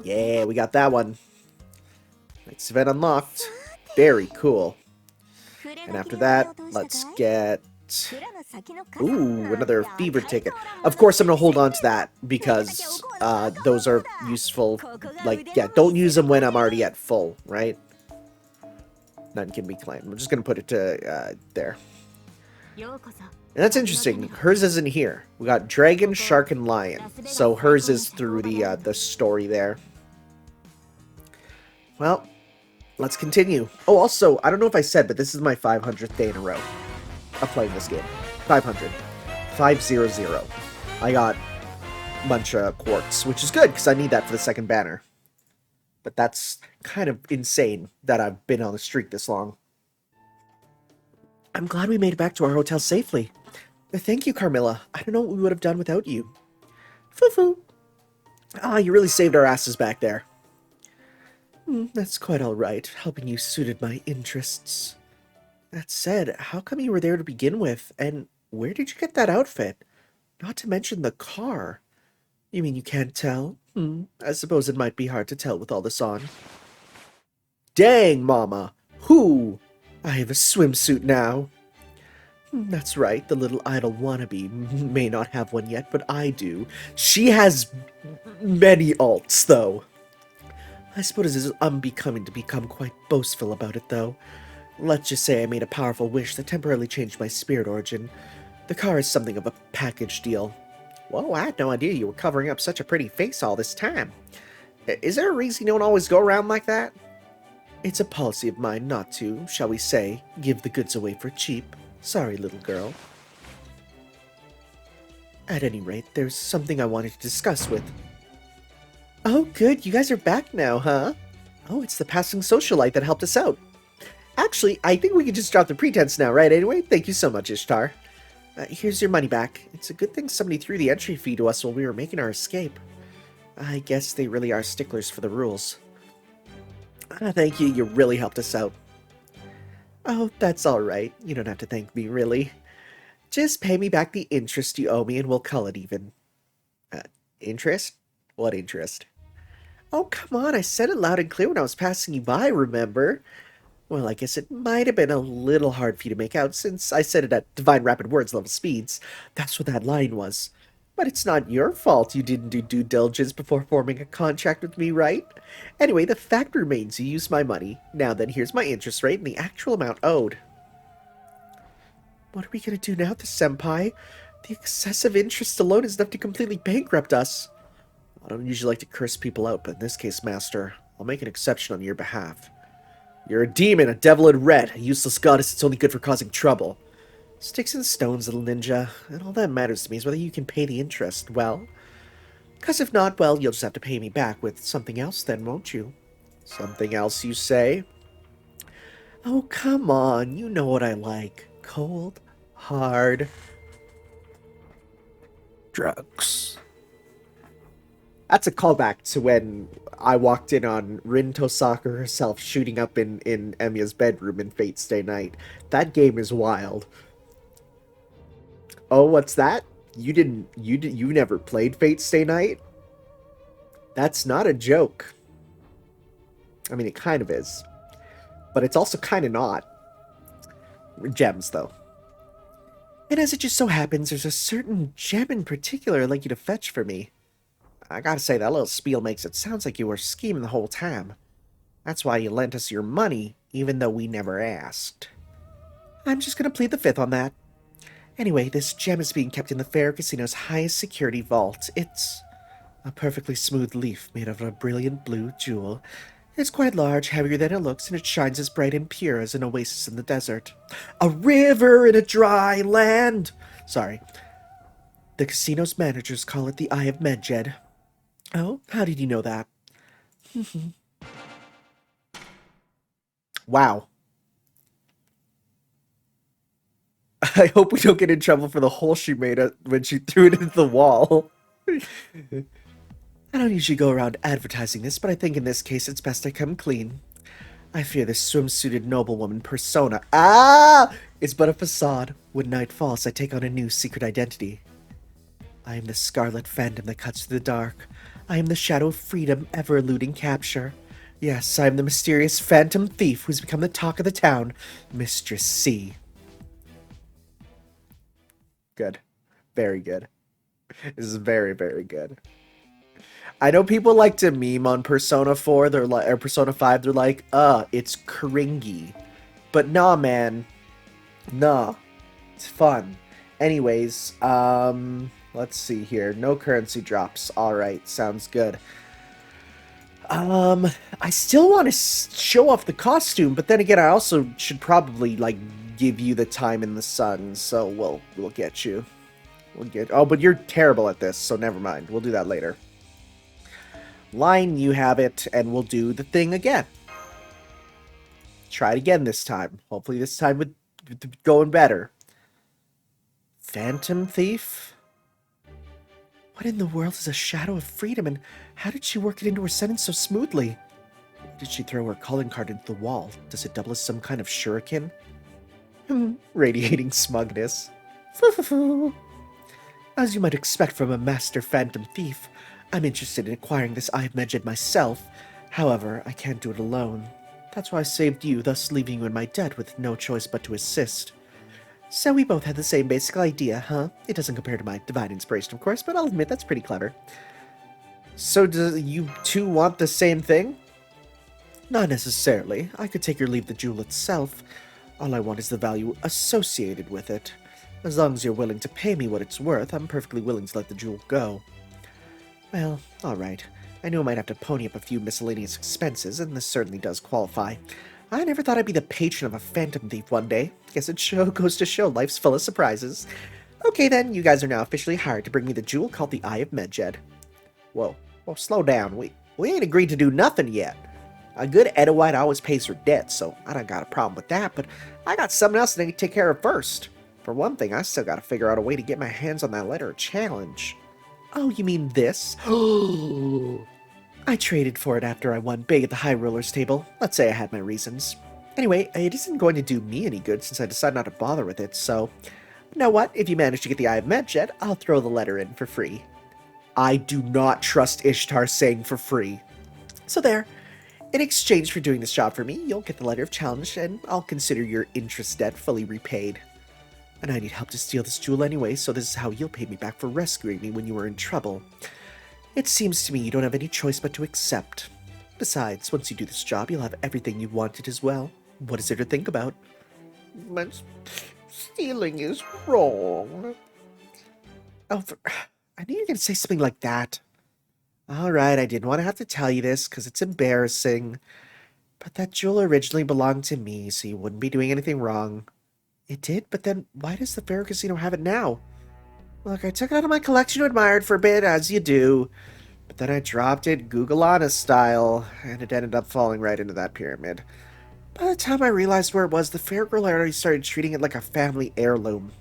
Yeah, we got that one. Next event unlocked. Very cool. And after that, let's get... Ooh, another fever ticket. Of course, I'm going to hold on to that because those are useful. Like, yeah, don't use them when I'm already at full, right? None can be claimed. I'm just going to put it to there. And that's interesting. Hers isn't here. We got Dragon, Shark, and Lion. So hers is through the story there. Well, let's continue. Oh, also, I don't know if I said, but this is my 500th day in a row of playing this game. 500. 500. I got a bunch of quartz, which is good, because I need that for the second banner. But that's kind of insane that I've been on the streak this long. I'm glad we made it back to our hotel safely. Thank you, Carmilla. I don't know what we would have done without you. Foo-foo. Ah, you really saved our asses back there. That's quite all right. Helping you suited my interests. That said, how come you were there to begin with? And where did you get that outfit? Not to mention the car. You mean you can't tell? I suppose it might be hard to tell with all this on. Dang, Mama! Who? I have a swimsuit now. That's right, the little idol wannabe may not have one yet, but I do. She has many alts, though. I suppose it is unbecoming to become quite boastful about it, though. Let's just say I made a powerful wish that temporarily changed my spirit origin. The car is something of a package deal. Whoa, I had no idea you were covering up such a pretty face all this time. Is there a reason you don't always go around like that? It's a policy of mine not to, shall we say, give the goods away for cheap. Sorry, little girl. At any rate, there's something I wanted to discuss with... Oh, good, you guys are back now, huh? Oh, it's the passing socialite that helped us out. Actually, I think we can just drop the pretense now, right? Anyway, thank you so much, Ishtar. Here's your money back. It's a good thing somebody threw the entry fee to us while we were making our escape. I guess they really are sticklers for the rules. Thank you, you really helped us out. Oh, that's alright. You don't have to thank me, really. Just pay me back the interest you owe me and we'll call it even. Interest? What interest? Oh, come on, I said it loud and clear when I was passing you by, remember? Well, I guess it might have been a little hard for you to make out since I said it at Divine Rapid Words level speeds. That's what that line was. But it's not your fault you didn't do due diligence before forming a contract with me, right? Anyway, the fact remains you used my money. Now then, here's my interest rate and the actual amount owed. What are we gonna do now, the senpai? The excessive interest alone is enough to completely bankrupt us. I don't usually like to curse people out, but in this case, Master, I'll make an exception on your behalf. You're a demon, a devil in red, a useless goddess that's only good for causing trouble. Sticks and stones, little ninja, and all that matters to me is whether you can pay the interest, well? Because if not, well, you'll just have to pay me back with something else then, won't you? Something else, you say? Oh, come on, you know what I like. Cold, hard... drugs. That's a callback to when I walked in on Rin Tosaka herself shooting up in Emiya's bedroom in Fate Stay Night. That game is wild. Oh, what's that? You never played Fate Stay Night? That's not a joke. I mean, it kind of is. But it's also kind of not. Gems, though. And as it just so happens, there's a certain gem in particular I'd like you to fetch for me. I gotta say, that little spiel makes it sound like you were scheming the whole time. That's why you lent us your money, even though we never asked. I'm just gonna plead the fifth on that. Anyway, this gem is being kept in the Pharaoh Casino's highest security vault. It's A perfectly smooth leaf made of a brilliant blue jewel. It's quite large, heavier than it looks, and it shines as bright and pure as an oasis in the desert. A river in a dry land! Sorry. The casino's managers call it the Eye of Medjed. Oh, how did you know that? Wow. I hope we don't get in trouble for the hole she made when she threw it into the wall. I don't usually go around advertising this, but I think in this case it's best I come clean. I fear this swimsuited noblewoman persona. Ah! It's but a facade. When night falls, I take on a new secret identity. I am the scarlet phantom that cuts through the dark. I am the shadow of freedom, ever eluding capture. Yes, I am the mysterious phantom thief who's become the talk of the town, Mistress C. Good. Very good. This is very, very good. I know people like to meme on Persona 4, they're like, or Persona 5, they're like, it's cringy. But nah, man. Nah. It's fun. Anyways, let's see here. No currency drops. Alright, sounds good. I still want to show off the costume, but then again, I also should probably, like, give you the time in the sun, so we'll get you. Oh, but you're terrible at this, so never mind. We'll do that later. Line, you have it, and we'll do the thing again. Try it again this time. Hopefully this time with going better. Phantom Thief? What in the world is a shadow of freedom, and how did she work it into her sentence so smoothly? Did she throw her calling card into the wall? Does it double as some kind of shuriken? Radiating smugness. As you might expect from a master phantom thief, I'm interested in acquiring this Eye of Medjed myself. However, I can't do it alone. That's why I saved you, thus leaving you in my debt with no choice but to assist. So we both had the same basic idea, huh? It doesn't compare to my divine inspiration, of course, but I'll admit that's pretty clever. So do you two want the same thing? Not necessarily. I could take or leave the jewel itself. All I want is the value associated with it. As long as you're willing to pay me what it's worth, I'm perfectly willing to let the jewel go. Well, alright. I knew I might have to pony up a few miscellaneous expenses, and this certainly does qualify. I never thought I'd be the patron of a phantom thief one day. Guess it goes to show life's full of surprises. Okay then, you guys are now officially hired to bring me the jewel called the Eye of Medjed. Whoa, slow down. We ain't agreed to do nothing yet. A good Edelwhite always pays her debt, so I don't got a problem with that, but I got something else that I need to take care of first. For one thing, I still gotta figure out a way to get my hands on that letter of challenge. Oh, you mean this? I traded for it after I won big at the High Rollers table. Let's say I had my reasons. Anyway, it isn't going to do me any good since I decided not to bother with it, so... You know what? If you manage to get the Eye of Medjed, I'll throw the letter in for free. I do not trust Ishtar saying for free. So there. In exchange for doing this job for me, you'll get the letter of challenge, and I'll consider your interest debt fully repaid. And I need help to steal this jewel anyway, so this is how you'll pay me back for rescuing me when you were in trouble. It seems to me you don't have any choice but to accept. Besides, once you do this job, you'll have everything you wanted as well. What is there to think about? But stealing is wrong. Oh, I knew you were going to say something like that. Alright, I didn't want to have to tell you this, because it's embarrassing. But that jewel originally belonged to me, so you wouldn't be doing anything wrong. It did? But then, why does the Pharaoh Casino have it now? Look, I took it out of my collection to admire it for a bit, as you do. But then I dropped it Google Honest style, and it ended up falling right into that pyramid. By the time I realized where it was, the fair girl already started treating it like a family heirloom.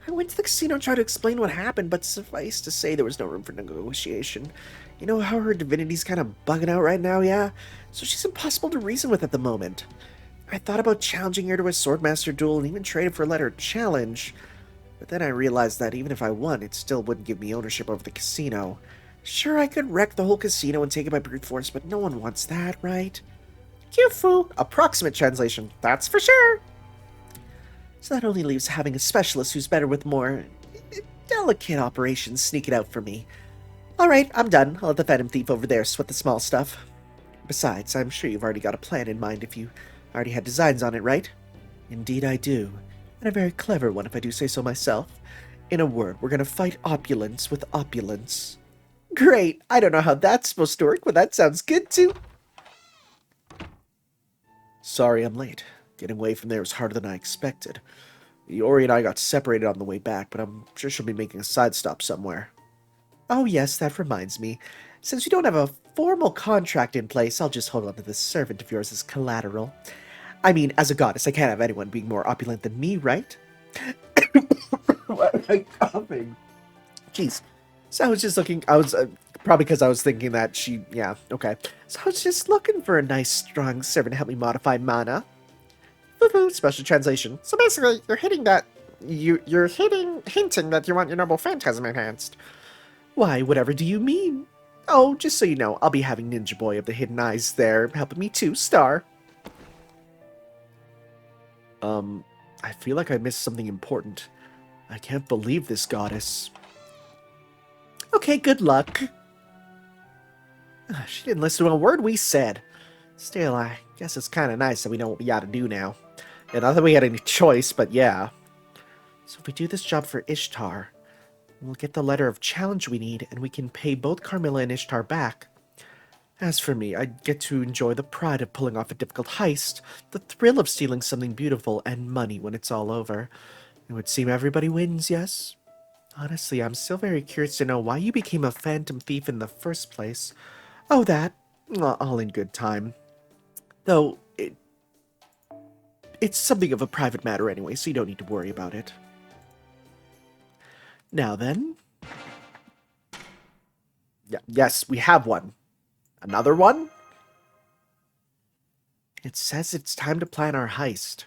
I went to the casino and tried to explain what happened, but suffice to say there was no room for negotiation. You know how her divinity's kind of bugging out right now, yeah? So she's impossible to reason with at the moment. I thought about challenging her to a Swordmaster duel and even traded for a letter of challenge. But then I realized that even if I won, it still wouldn't give me ownership over the casino. Sure, I could wreck the whole casino and take it by brute force, but no one wants that, right? Kyufu! Approximate translation, that's for sure! So that only leaves having a specialist who's better with more delicate operations sneak it out for me. Alright, I'm done. I'll let the Phantom Thief over there sweat the small stuff. Besides, I'm sure you've already got a plan in mind if you already had designs on it, right? Indeed I do. And a very clever one if I do say so myself. In a word, we're gonna fight opulence with opulence. Great! I don't know how that's supposed to work, but that sounds good too. Sorry I'm late. Getting away from there was harder than I expected. Yori and I got separated on the way back, but I'm sure she'll be making a side stop somewhere. Oh yes, that reminds me. Since we don't have a formal contract in place, I'll just hold on to this servant of yours as collateral. I mean, as a goddess, I can't have anyone being more opulent than me, right? Why am I coughing? Jeez. So I was just looking, probably because I was thinking that yeah, okay. So I was just looking for a nice, strong servant to help me modify mana. Woohoo, special translation. So basically, you're hinting that you want your noble phantasm enhanced. Why, whatever do you mean? Oh, just so you know, I'll be having Ninja Boy of the Hidden Eyes there helping me too, Star. I feel like I missed something important. I can't believe this, goddess. Okay, good luck. She didn't listen to a word we said. Still, I guess it's kind of nice that we know what we gotta do now. Yeah, not that we had any choice, but yeah. So if we do this job for Ishtar, we'll get the letter of challenge we need, and we can pay both Carmilla and Ishtar back. As for me, I get to enjoy the pride of pulling off a difficult heist, the thrill of stealing something beautiful, and money when it's all over. It would seem everybody wins, yes? Honestly, I'm still very curious to know why you became a phantom thief in the first place. Oh, that. All in good time. Though, it's something of a private matter anyway, so you don't need to worry about it. Now then. Yes, we have one. Another one? It says it's time to plan our heist.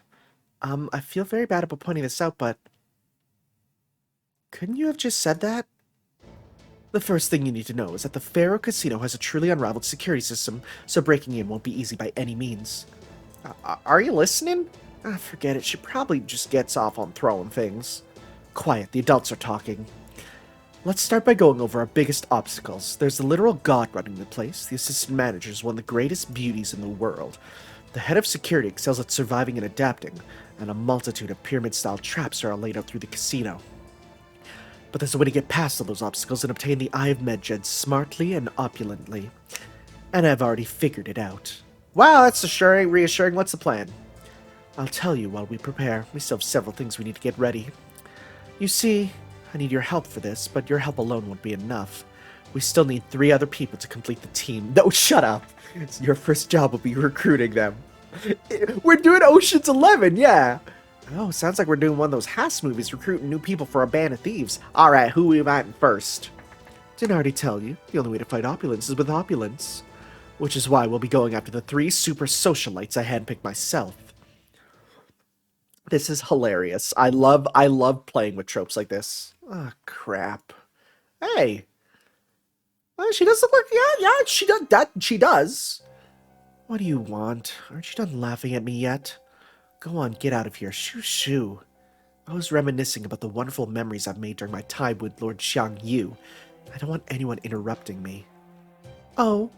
I feel very bad about pointing this out, but... couldn't you have just said that? The first thing you need to know is that the Pharaoh Casino has a truly unrivaled security system, so breaking in won't be easy by any means. Are you listening? Forget it, she probably just gets off on throwing things. Quiet, the adults are talking. Let's start by going over our biggest obstacles. There's a literal god running the place. The assistant manager is one of the greatest beauties in the world. The head of security excels at surviving and adapting, and a multitude of pyramid-style traps are all laid out through the casino. But there's a way to get past all those obstacles and obtain the Eye of Medjed smartly and opulently. And I've already figured it out. Wow, that's reassuring. What's the plan? I'll tell you while we prepare. We still have several things we need to get ready. You see, I need your help for this, but your help alone won't be enough. We still need 3 other people to complete the team. No, shut up! Your first job will be recruiting them. We're doing Ocean's 11, yeah! Oh, sounds like we're doing one of those Haas movies, recruiting new people for a band of thieves. Alright, who are we inviting first? Didn't I already tell you? The only way to fight opulence is with opulence. Which is why we'll be going after the 3 super socialites I handpicked myself. This is hilarious. I love playing with tropes like this. Oh, crap. Hey! She does look like... Yeah, she does. She does. What do you want? Aren't you done laughing at me yet? Go on, get out of here. Shoo. I was reminiscing about the wonderful memories I've made during my time with Lord Xiang Yu. I don't want anyone interrupting me. Oh,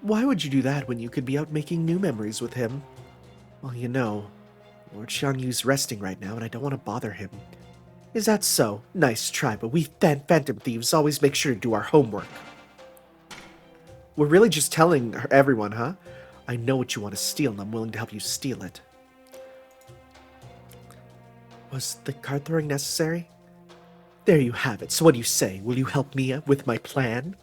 why would you do that when you could be out making new memories with him? Well, you know, Lord Xiang Yu's resting right now and I don't want to bother him. Is that so? Nice try, but we phantom thieves always make sure to do our homework. We're really just telling everyone, huh? I know what you want to steal and I'm willing to help you steal it. Was the card throwing necessary? There you have it. So what do you say? Will you help me with my plan?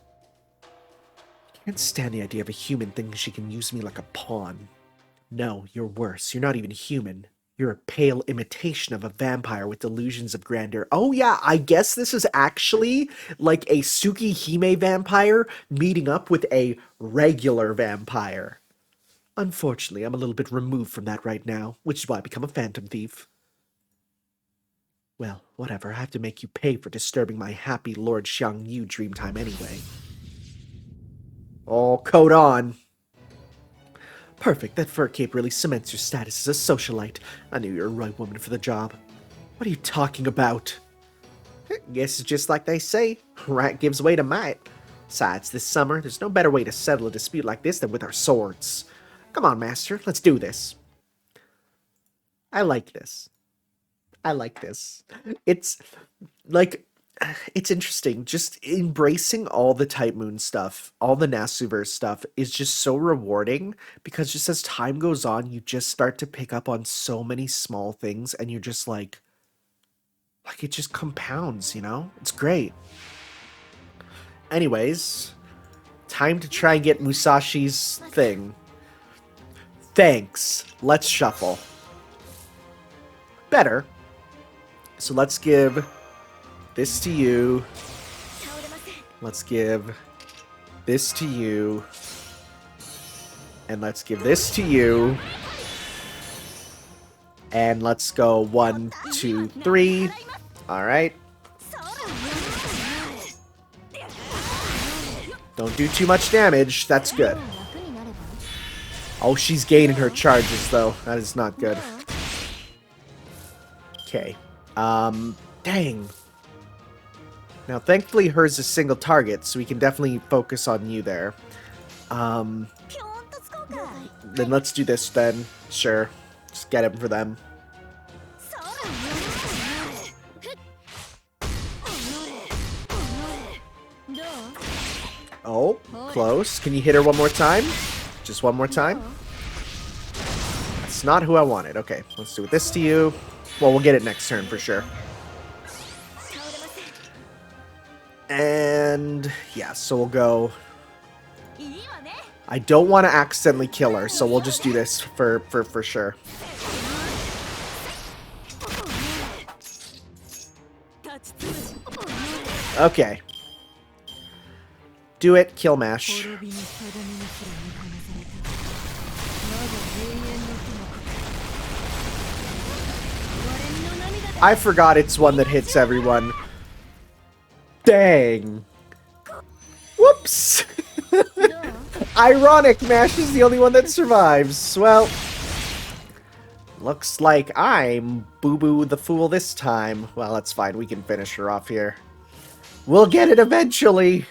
I can't stand the idea of a human thinking she can use me like a pawn. No, you're worse. You're not even human. You're a pale imitation of a vampire with delusions of grandeur. Oh yeah, I guess this is actually like a Tsukihime vampire meeting up with a regular vampire. Unfortunately, I'm a little bit removed from that right now, which is why I become a phantom thief. Well, whatever, I have to make you pay for disturbing my happy Lord Xiang Yu dream time anyway. Oh, coat on. Perfect, that fur cape really cements your status as a socialite. I knew you were a right woman for the job. What are you talking about? Guess it's just like they say, right gives way to might. Besides, this summer, there's no better way to settle a dispute like this than with our swords. Come on, master, let's do this. I like this. It's like it's interesting. Just embracing all the Type Moon stuff, all the Nasuverse stuff is just so rewarding because just as time goes on, you just start to pick up on so many small things and you're just like it just compounds, you know? It's great. Anyways, time to try and get Musashi's thing. Thanks. Let's shuffle. Better. So let's give this to you. Let's give this to you. And let's give this to you. And let's go 1, 2, 3. Alright. Don't do too much damage. That's good. Oh, she's gaining her charges, though. That is not good. Okay. Dang. Now, thankfully, hers is single target, so we can definitely focus on you there. Then let's do this, then. Sure. Just get him for them. Oh, close. Can you hit her one more time? Just one more time? That's not who I wanted. Okay, let's do this to you. Well, we'll get it next turn for sure. And yeah, so we'll go. I don't want to accidentally kill her, so we'll just do this for sure. Okay. Do it, kill mash. I forgot it's one that hits everyone. Dang. Whoops. Ironic, Mash is the only one that survives. Well, looks like I'm Boo-Boo the Fool this time. Well, that's fine. We can finish her off here. We'll get it eventually.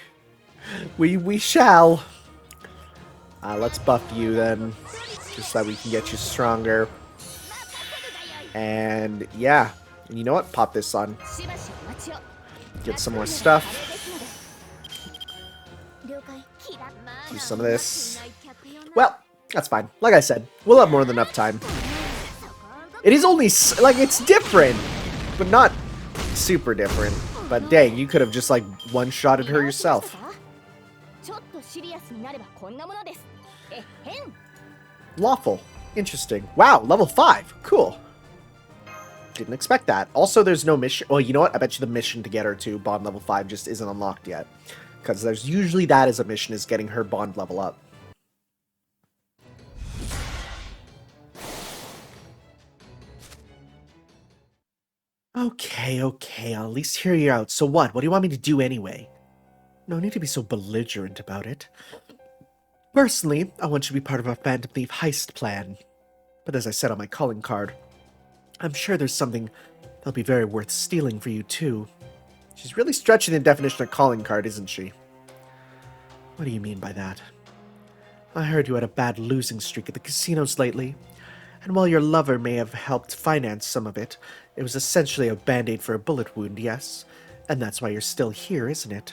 We shall. Let's buff you then, just so that we can get you stronger. And yeah, and you know what? Pop this on. Get some more stuff. Do some of this. Well, that's fine. Like I said, we'll have more than enough time. It is only, like, it's different, but not super different. But dang, you could have just, like, one-shotted her yourself. Lawful. Interesting. Wow, level 5. Cool. Didn't expect that. Also, there's no mission. Well, you know what? I bet you the mission to get her to bond level 5 just isn't unlocked yet. Because there's usually that as a mission, is getting her bond level up. Okay, I'll at least hear you out. So what? What do you want me to do anyway? No need to be so belligerent about it. Personally, I want you to be part of our Phantom Thief heist plan. But as I said on my calling card, I'm sure there's something that'll be very worth stealing for you too. She's really stretching the definition of calling card, isn't she? What do you mean by that? I heard you had a bad losing streak at the casinos lately, and while your lover may have helped finance some of it, it was essentially a band-aid for a bullet wound, yes? And that's why you're still here, isn't it?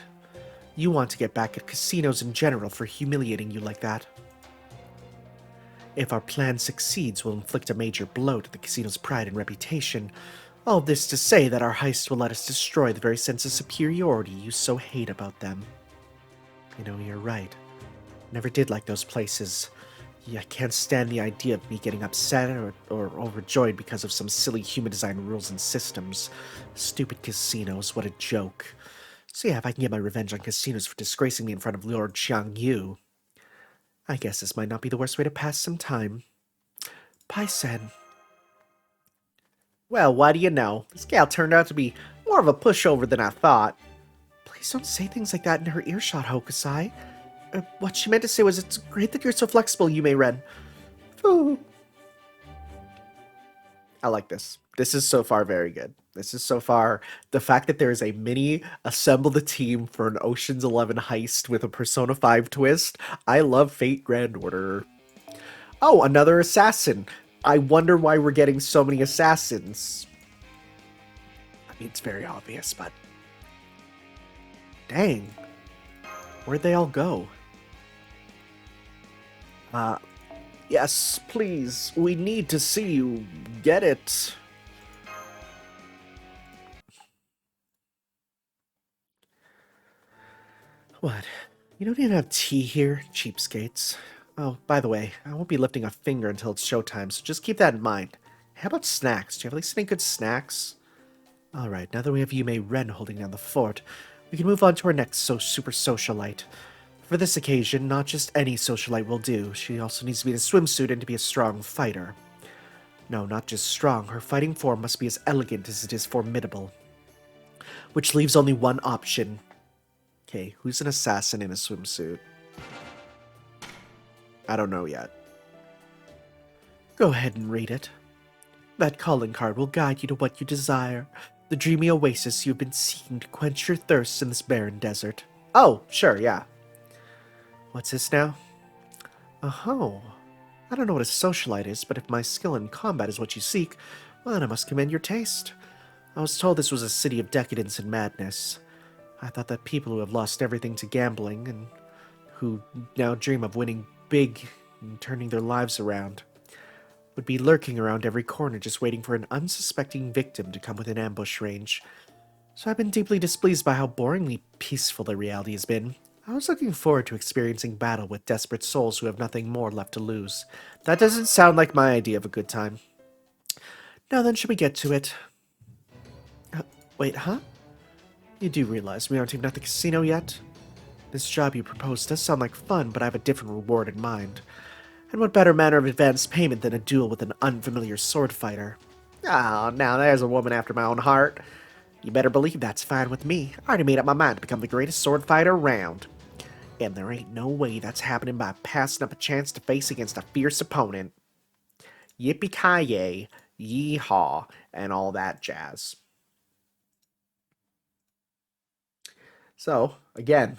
You want to get back at casinos in general for humiliating you like that. If our plan succeeds, we'll inflict a major blow to the casino's pride and reputation. All this to say that our heist will let us destroy the very sense of superiority you so hate about them. You know, you're right. Never did like those places. Yeah, I can't stand the idea of me getting upset or overjoyed because of some silly human design rules and systems. Stupid casinos, what a joke. So yeah, if I can get my revenge on casinos for disgracing me in front of Lord Xiang Yu, I guess this might not be the worst way to pass some time. Pai-sen. Well, what do you know? This gal turned out to be more of a pushover than I thought. Please don't say things like that in her earshot, Hokusai. What she meant to say was, it's great that you're so flexible, Yume Ren. Ooh. I like this. This is so far very good. This is so far, the fact that there is a mini assemble the team for an Ocean's 11 heist with a Persona 5 twist. I love Fate Grand Order. Oh, another assassin. I wonder why we're getting so many assassins. I mean, it's very obvious, but Dang. Where'd they all go? Yes, please. We need to see you. Get it. What? You don't even have tea here, cheapskates. Oh, by the way, I won't be lifting a finger until it's showtime, so just keep that in mind. How about snacks? Do you have at least any good snacks? Alright, now that we have Yume Ren holding down the fort, we can move on to our next super socialite. For this occasion, not just any socialite will do. She also needs to be in a swimsuit and to be a strong fighter. No, not just strong. Her fighting form must be as elegant as it is formidable. Which leaves only one option. Okay, who's an assassin in a swimsuit? I don't know yet. Go ahead and read it. That calling card will guide you to what you desire. The dreamy oasis you've been seeking to quench your thirst in this barren desert. Oh, sure, yeah. What's this now? Oh, I don't know what a socialite is, but if my skill in combat is what you seek, well, then I must commend your taste. I was told this was a city of decadence and madness. I thought that people who have lost everything to gambling and who now dream of winning big and turning their lives around would be lurking around every corner just waiting for an unsuspecting victim to come within ambush range. So I've been deeply displeased by how boringly peaceful the reality has been. I was looking forward to experiencing battle with desperate souls who have nothing more left to lose. That doesn't sound like my idea of a good time. Now then, should we get to it? Wait, huh? You do realize we aren't even at the casino yet? This job you propose does sound like fun, but I have a different reward in mind. And what better manner of advance payment than a duel with an unfamiliar sword fighter? Oh, now there's a woman after my own heart. You better believe that's fine with me. I already made up my mind to become the greatest sword fighter around. And there ain't no way that's happening by passing up a chance to face against a fierce opponent. Yippee-ki-yay, yee-haw, and all that jazz. So, again,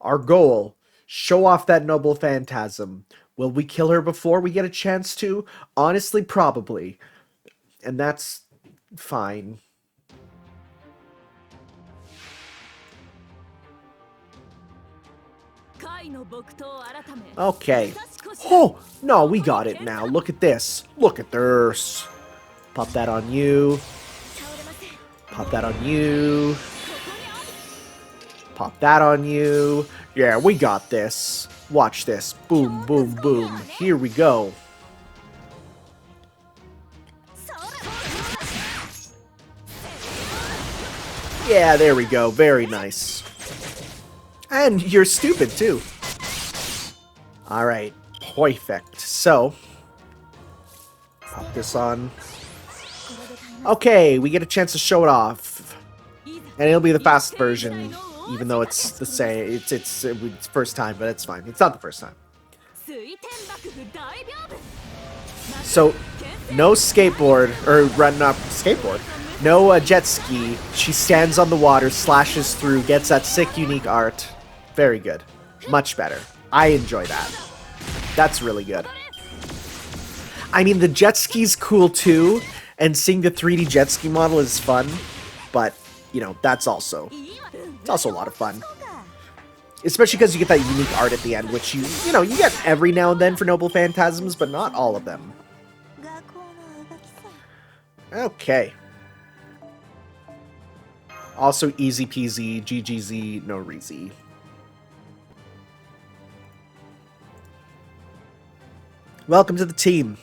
our goal, show off that noble phantasm. Will we kill her before we get a chance to? Honestly, probably. And that's fine. Okay. Oh, no, we got it now. Look at this. Look at this. Pop that on you. Pop that on you. Pop that on you. Yeah, we got this. Watch this. Boom, boom, boom. Here we go. Yeah, there we go. Very nice. And you're stupid, too. Alright. Perfect. So, pop this on. Okay, we get a chance to show it off. And it'll be the fast version, even though it's the same. It's first time, but it's fine. It's not the first time. So, no skateboard, or not skateboard. No jet ski. She stands on the water, slashes through, gets that sick, unique art. Very good. Much better. I enjoy that. That's really good. I mean, the jet ski's cool too, and seeing the 3D jet ski model is fun, but, you know, it's also a lot of fun. Especially because you get that unique art at the end, which you get every now and then for Noble Phantasms, but not all of them. Okay. Also easy peasy, GGZ, no reezy. Welcome to the team.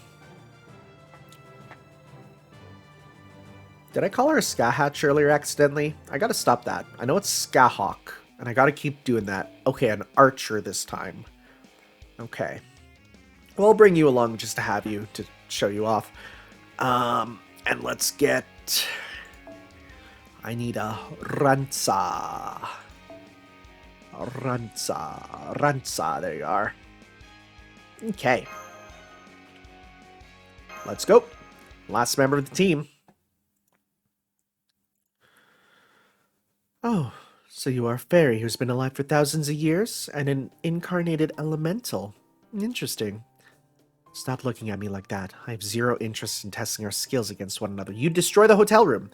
Did I call her a Ska Hatch earlier accidentally? I gotta stop that. I know it's Ska Hawk, and I gotta keep doing that. Okay, an archer this time. Okay. Well, I'll bring you along just to have you, to show you off. And let's get... I need a Ranza. Ranza, there you are. Okay. Let's go. Last member of the team. Oh, so you are a fairy who's been alive for thousands of years, and an incarnated elemental. Interesting. Stop looking at me like that. I have zero interest in testing our skills against one another. You destroy the hotel room.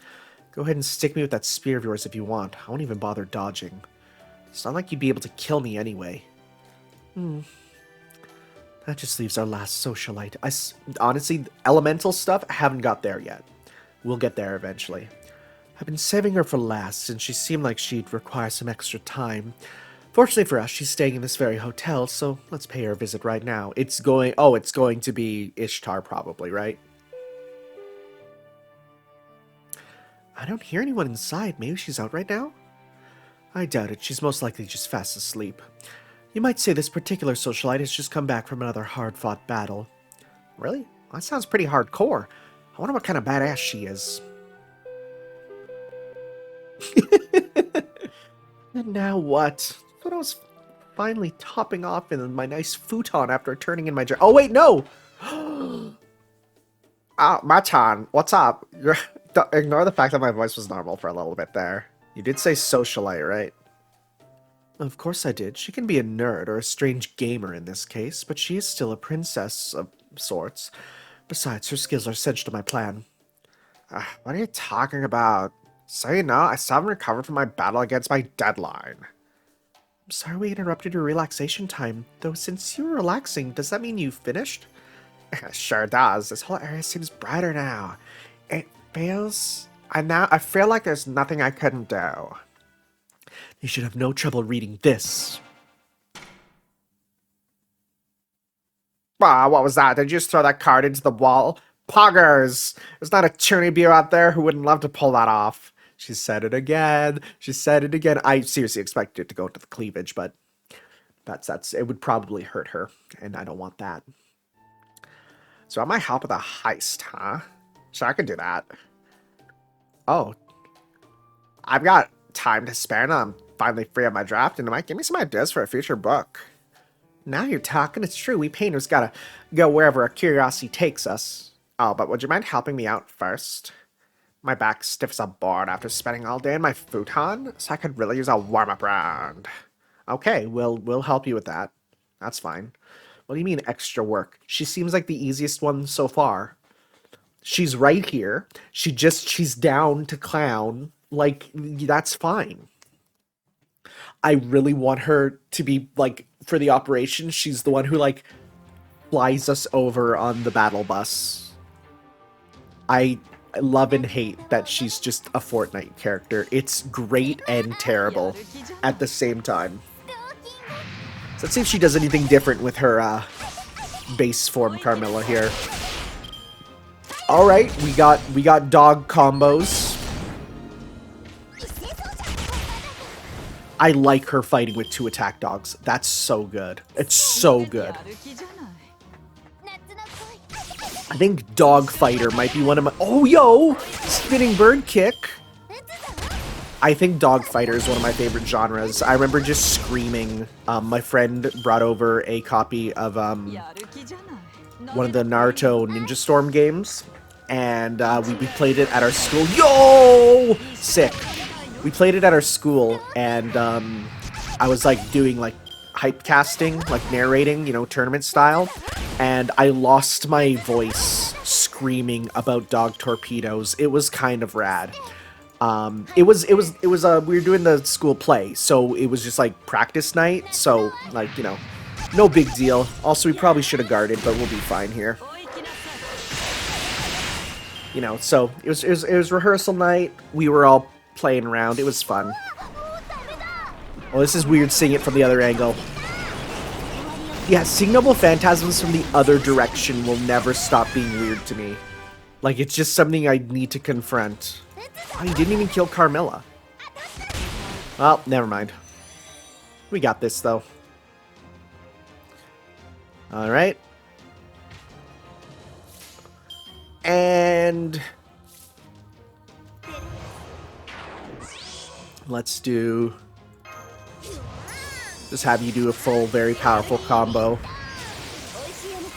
Go ahead and stick me with that spear of yours if you want. I won't even bother dodging. It's not like you'd be able to kill me anyway. That just leaves our last socialite. Honestly, elemental stuff, I haven't got there yet. We'll get there eventually. I've been saving her for last, since she seemed like she'd require some extra time. Fortunately for us, she's staying in this very hotel, so let's pay her a visit right now. It's going to be Ishtar probably, right? I don't hear anyone inside. Maybe she's out right now? I doubt it. She's most likely just fast asleep. You might say this particular socialite has just come back from another hard-fought battle. Really? Well, that sounds pretty hardcore. I wonder what kind of badass she is. And now what? I thought I was finally topping off in my nice futon after turning in my dress. Oh, wait, no! Machan, what's up? Ignore the fact that my voice was normal for a little bit there. You did say socialite, right? Of course I did. She can be a nerd or a strange gamer in this case, but she is still a princess of sorts. Besides, her skills are essential to my plan. What are you talking about? So you know, I still haven't recovered from my battle against my deadline. I'm sorry we interrupted your relaxation time, though since you were relaxing, does that mean you finished? Sure does. This whole area seems brighter now. It feels... I feel like there's nothing I couldn't do. You should have no trouble reading this. What was that? Did you just throw that card into the wall? Poggers! There's not a Cherney beer out there who wouldn't love to pull that off. She said it again. She said it again. I seriously expected it to go to the cleavage, but that's it would probably hurt her, and I don't want that. So I might help with a heist, huh? Sure, I could do that. Oh. I've got time to spare, and I'm finally free of my draft, and it might give me some ideas for a future book. Now you're talking. It's true. We painters gotta go wherever our curiosity takes us. Oh, but would you mind helping me out first? My back stiff as a board after spending all day in my futon, so I could really use a warm-up round. Okay, we'll help you with that. That's fine. What do you mean extra work? She seems like the easiest one so far. She's right here. She's down to clown. Like, that's fine. I really want her to be, like, for the operation, she's the one who, like, flies us over on the battle bus. I love and hate that she's just a Fortnite character. It's great and terrible at the same time. So let's see if she does anything different with her base form Carmilla here. Alright, we got dog combos. I like her fighting with 2 attack dogs. That's so good. It's so good. I think Dog Fighter might be one of my... Oh, yo! Spinning bird kick. I think Dog Fighter is one of my favorite genres. I remember just screaming. My friend brought over a copy of one of the Naruto Ninja Storm games. And we played it at our school. Yo! Sick. We played it at our school, and I was like doing like hype casting, like narrating, you know, tournament style, and I lost my voice screaming about dog torpedoes. It was kind of rad. It was we were doing the school play, so it was just like practice night, so like, you know, no big deal. Also, we probably should have guarded, but we'll be fine here. You know, so it was rehearsal night. We were all playing around. It was fun. Oh, this is weird seeing it from the other angle. Yeah, seeing Noble Phantasms from the other direction will never stop being weird to me. Like, it's just something I need to confront. Oh, he didn't even kill Carmilla. Well, never mind. We got this, though. Alright. And... let's do... just have you do a full, very powerful combo.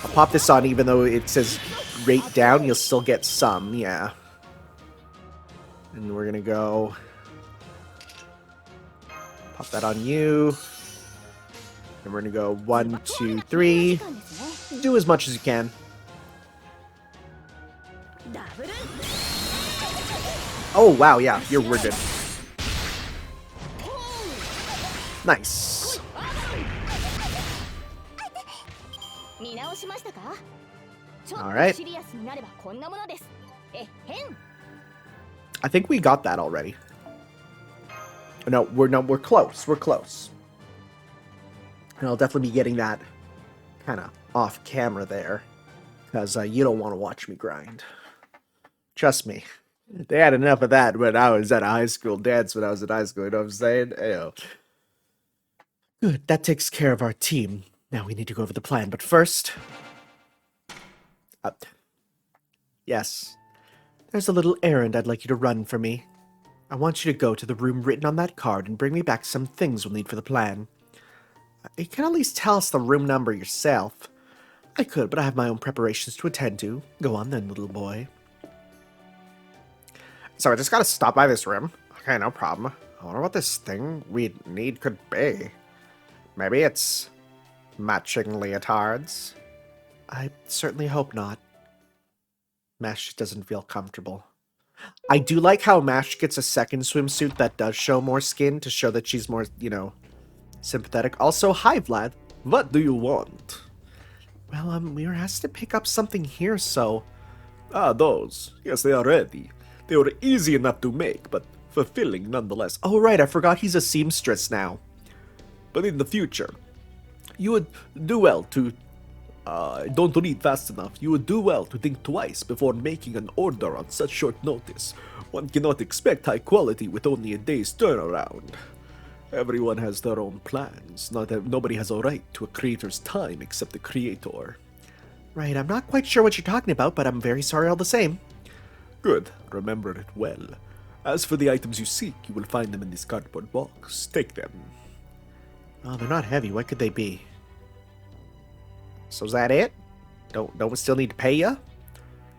I'll pop this on even though it says rate down, you'll still get some, yeah. And we're gonna go... pop that on you. And we're gonna go 1, 2, 3. Do as much as you can. Oh, wow, yeah, we're good. Nice. Alright. I think we got that already. No, we're close. We're close. And I'll definitely be getting that kind of off camera there. Because you don't want to watch me grind. Trust me. They had enough of that when I was at a high school dance when I was in high school, you know what I'm saying? Ayo. Good, that takes care of our team. Now we need to go over the plan, but first... yes. There's a little errand I'd like you to run for me. I want you to go to the room written on that card and bring me back some things we'll need for the plan. You can at least tell us the room number yourself. I could, but I have my own preparations to attend to. Go on then, little boy. So I just gotta stop by this room. Okay, no problem. I wonder what this thing we need could be. Maybe it's matching leotards? I certainly hope not. Mash doesn't feel comfortable. I do like how Mash gets a second swimsuit that does show more skin to show that she's more, you know, sympathetic. Also, hi Vlad. What do you want? Well, we were asked to pick up something here, so... Ah, those. Yes, they are ready. They were easy enough to make, but fulfilling nonetheless. Oh, right, I forgot he's a seamstress now. But in the future, you would do well to... don't read fast enough. You would do well to think twice before making an order on such short notice. One cannot expect high quality with only a day's turnaround. Everyone has their own plans. Nobody has a right to a creator's time except the creator. Right, I'm not quite sure what you're talking about, but I'm very sorry all the same. Good, remember it well. As for the items you seek, you will find them in this cardboard box. Take them. Oh, they're not heavy. What could they be? So is that it? Don't we still need to pay ya?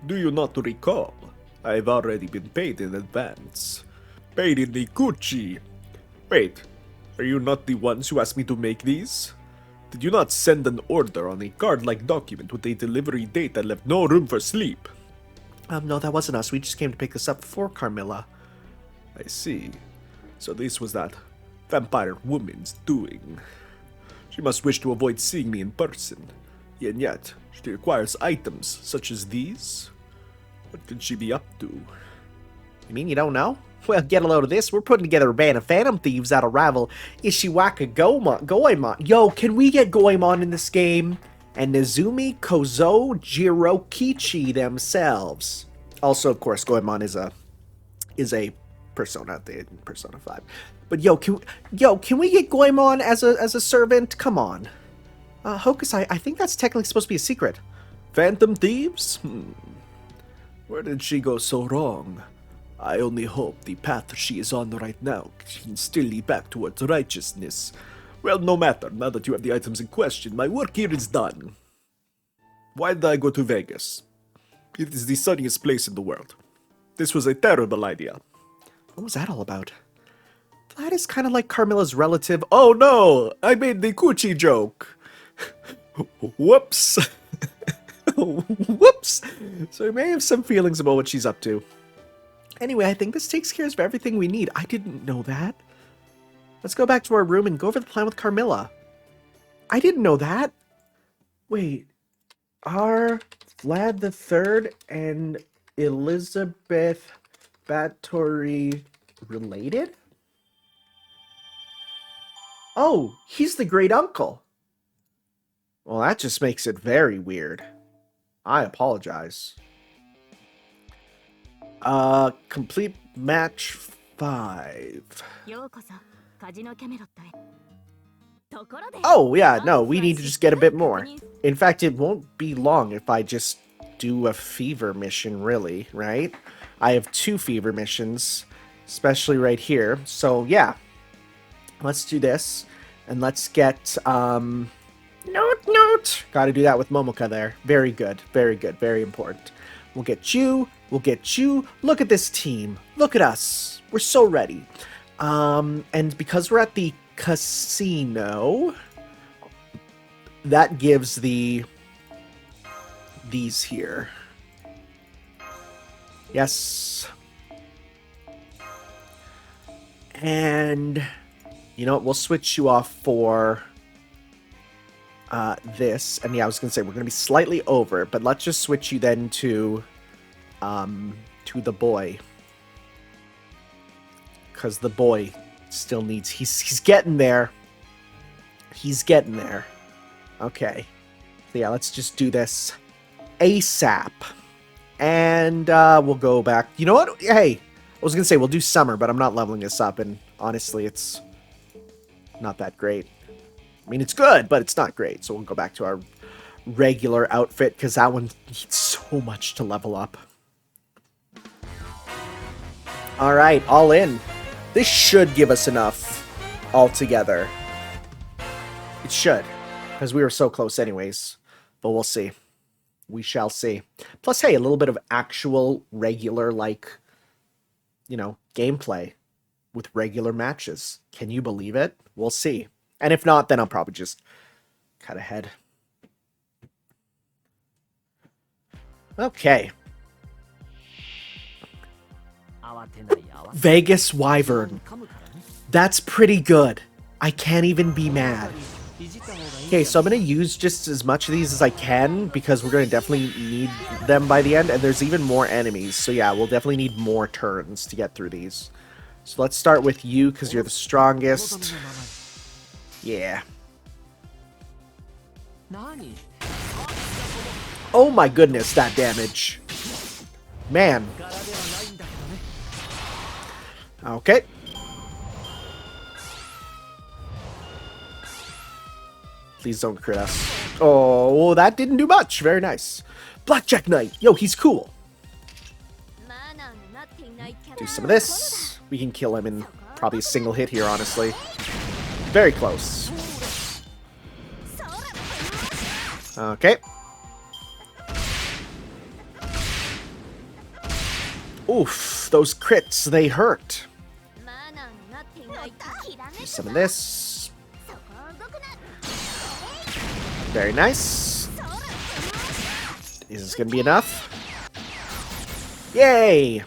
Do you not recall? I've already been paid in advance. Paid in the Gucci. Wait, are you not the ones who asked me to make these? Did you not send an order on a card-like document with a delivery date that left no room for sleep? No, that wasn't us. We just came to pick this up for Carmilla. I see. So this was that vampire woman's doing. She must wish to avoid seeing me in person. And yet, she requires items such as these? What could she be up to? You mean you don't know? Well, get a load of this. We're putting together a band of phantom thieves that'll rival Ishiwaka Goemon. Yo, can we get Goemon in this game? And Nezumi, Kozo, Jirokichi themselves. Also, of course, Goemon is a persona in Persona 5. But yo, can we get Goemon as a servant? Come on. Hocus, I think that's technically supposed to be a secret. Phantom thieves? Where did she go so wrong? I only hope the path she is on right now can still lead back towards righteousness. Well, no matter, now that you have the items in question, my work here is done. Why did I go to Vegas? It is the sunniest place in the world. This was a terrible idea. What was that all about? Vlad is kind of like Carmilla's relative. Oh no! I made the coochie joke! Whoops! Whoops! So we may have some feelings about what she's up to. Anyway, I think this takes care of everything we need. I didn't know that. Let's go back to our room and go over the plan with Carmilla. I didn't know that. Wait. Are Vlad the Third and Elizabeth Bathory related? Oh, he's the great uncle. Well, that just makes it very weird. I apologize. Complete match 5. Oh, yeah, no, we need to just get a bit more. In fact, it won't be long if I just do a fever mission, really, right? I have 2 fever missions, especially right here. So, yeah. Let's do this. And let's get, Note! Gotta do that with Momoka there. Very good, very important. We'll get you. Look at this team. Look at us. We're so ready. And because we're at the casino, that gives these here. Yes. And You know what? We'll switch you off for this. And yeah, I was going to say, we're going to be slightly over, but let's just switch you then to the boy. Because the boy still needs... He's getting there. He's getting there. Okay. So yeah, let's just do this ASAP. And we'll go back. You know what? Hey, I was going to say we'll do summer, but I'm not leveling this up. And honestly, it's not that great. I mean, it's good, but it's not great. So we'll go back to our regular outfit because that one needs so much to level up. All right, all in. This should give us enough altogether. It should, because we were so close anyways. But we'll see. We shall see. Plus, hey, a little bit of actual regular, like, you know, gameplay with regular matches. Can you believe it? We'll see. And if not, then I'll probably just cut ahead. Okay. Vegas Wyvern. That's pretty good. I can't even be mad. Okay, so I'm going to use just as much of these as I can because we're going to definitely need them by the end. And there's even more enemies. So yeah, we'll definitely need more turns to get through these. So let's start with you because you're the strongest. Yeah. Oh my goodness, that damage. Man. Okay. Please don't crit us. Oh, that didn't do much. Very nice. Blackjack Knight. Yo, he's cool. Do some of this. We can kill him in probably a single hit here, honestly. Very close. Okay. Oof, those crits, they hurt. Do some of this. Very nice. Is this going to be enough? Yay!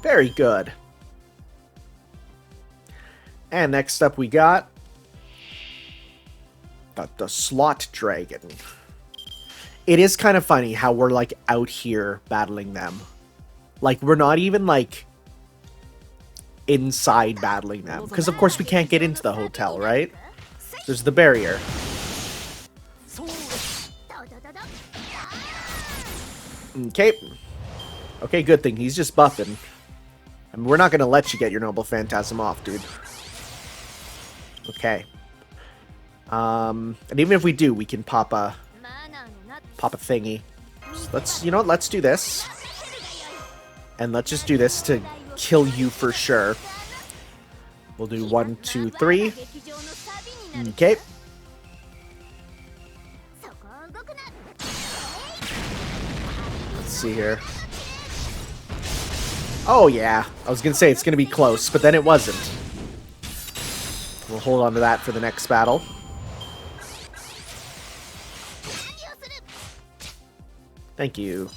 Very good. And next up we got the Slot Dragon. It is kind of funny how we're like out here battling them. Like we're not even like inside battling them. Because of course we can't get into the hotel, right? There's the barrier. Okay. Okay, good thing. He's just buffing. I mean, we're not going to let you get your Noble Phantasm off, dude. Okay. And even if we do, we can pop a thingy. So let's, you know what, let's do this. And let's just do this to kill you for sure. We'll do 1, 2, 3. Okay. Let's see here. Oh yeah, I was gonna say it's gonna be close, but then it wasn't. We'll hold on to that for the next battle. Thank you.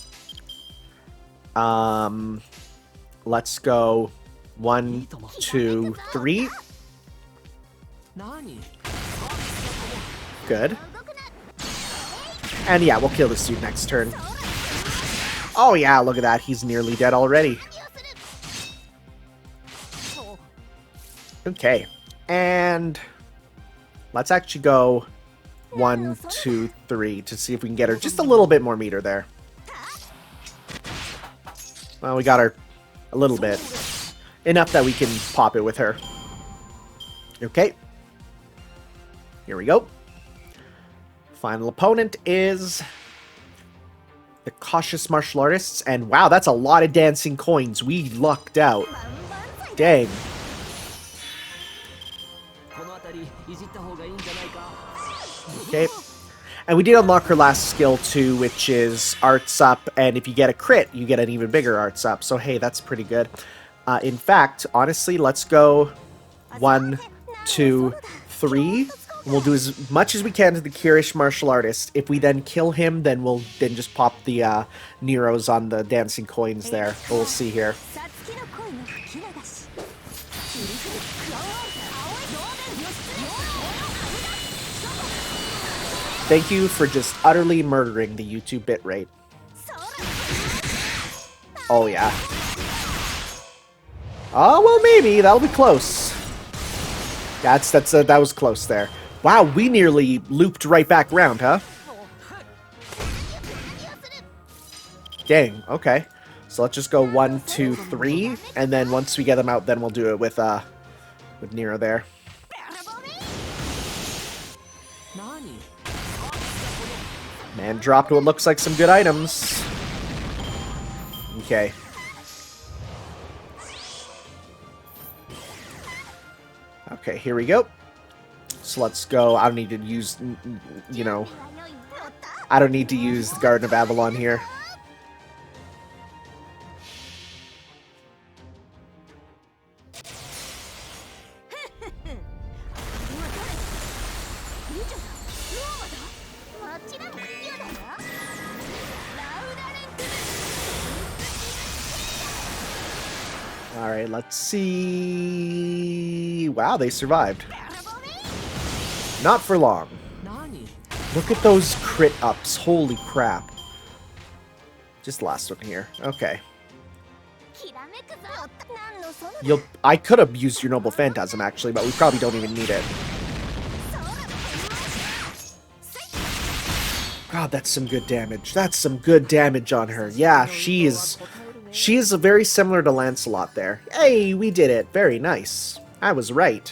Let's go 1, 2, 3. Good. And yeah, we'll kill this dude next turn. Oh yeah, look at that. He's nearly dead already. Okay. And let's actually go 1, 2, 3 to see if we can get her just a little bit more meter there. Well, we got her a little bit. Enough that we can pop it with her. Okay. Here we go. Final opponent is the Cautious Martial Artists. And wow, that's a lot of dancing coins. We lucked out. Dang. Okay. And we did unlock her last skill too, which is Arts Up. And if you get a crit, you get an even bigger Arts Up. So hey, that's pretty good. In fact, honestly, let's go 1, 2, 3. We'll do as much as we can to the Curious Martial Artist. If we then kill him, then we'll just pop the Neros on the dancing coins there. We'll see here. Thank you for just utterly murdering the YouTube bitrate. Oh, yeah. Oh, well, maybe. That'll be close. That was close there. Wow, we nearly looped right back around, huh? Dang, okay. So let's just go 1, 2, 3, and then once we get them out, then we'll do it with Nero there. Man dropped what looks like some good items. Okay. Okay, here we go. So let's go. I don't need to use, you know, I don't need to use the Garden of Avalon here. Alright, let's see... Wow, they survived. Not for long. Look at those crit ups. Holy crap. Just last one here. Okay. I could have used your Noble Phantasm, actually, but we probably don't even need it. God, that's some good damage. That's some good damage on her. Yeah, she is very similar to Lancelot there. Hey, we did it. Very nice. I was right.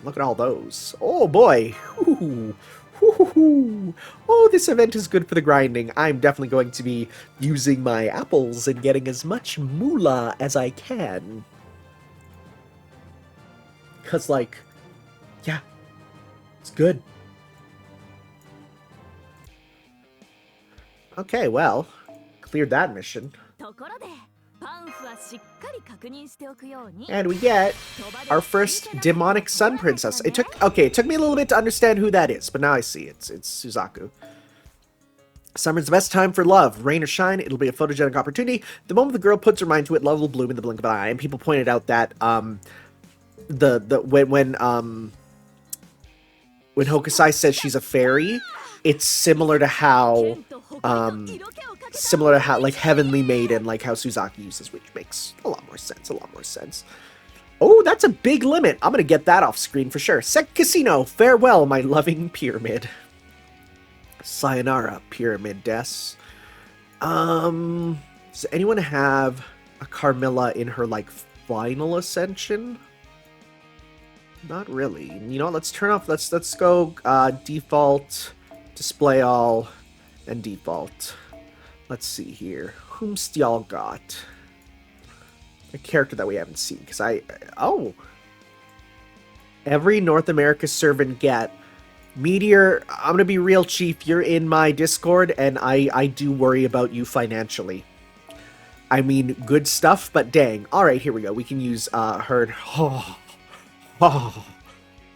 Look at all those. Oh, boy. Ooh. Ooh. Oh, this event is good for the grinding. I'm definitely going to be using my apples and getting as much moolah as I can. Because, like, yeah, it's good. Okay, well, cleared that mission. And we get our first demonic sun princess. It took me a little bit to understand who that is, but now I see it's Suzaku. Summer's the best time for love. Rain or shine, it'll be a photogenic opportunity. The moment the girl puts her mind to it, love will bloom in the blink of an eye. And people pointed out that when Hokusai says she's a fairy, it's similar to how like Heavenly Maiden, like how Suzaku uses, which makes a lot more sense. Oh, that's a big limit. I'm gonna get that off screen for sure. Sec Casino, farewell, my loving pyramid. Sayonara, Pyramid Des. Does anyone have a Carmilla in her, like, final ascension? Not really. You know what, let's turn off, let's go default, display all, and default. Let's see here. Whomst y'all got? A character that we haven't seen, because oh! Every North America servant get. Meteor, I'm gonna be real, Chief, you're in my Discord, and I do worry about you financially. I mean, good stuff, but dang. Alright, here we go. We can use her in...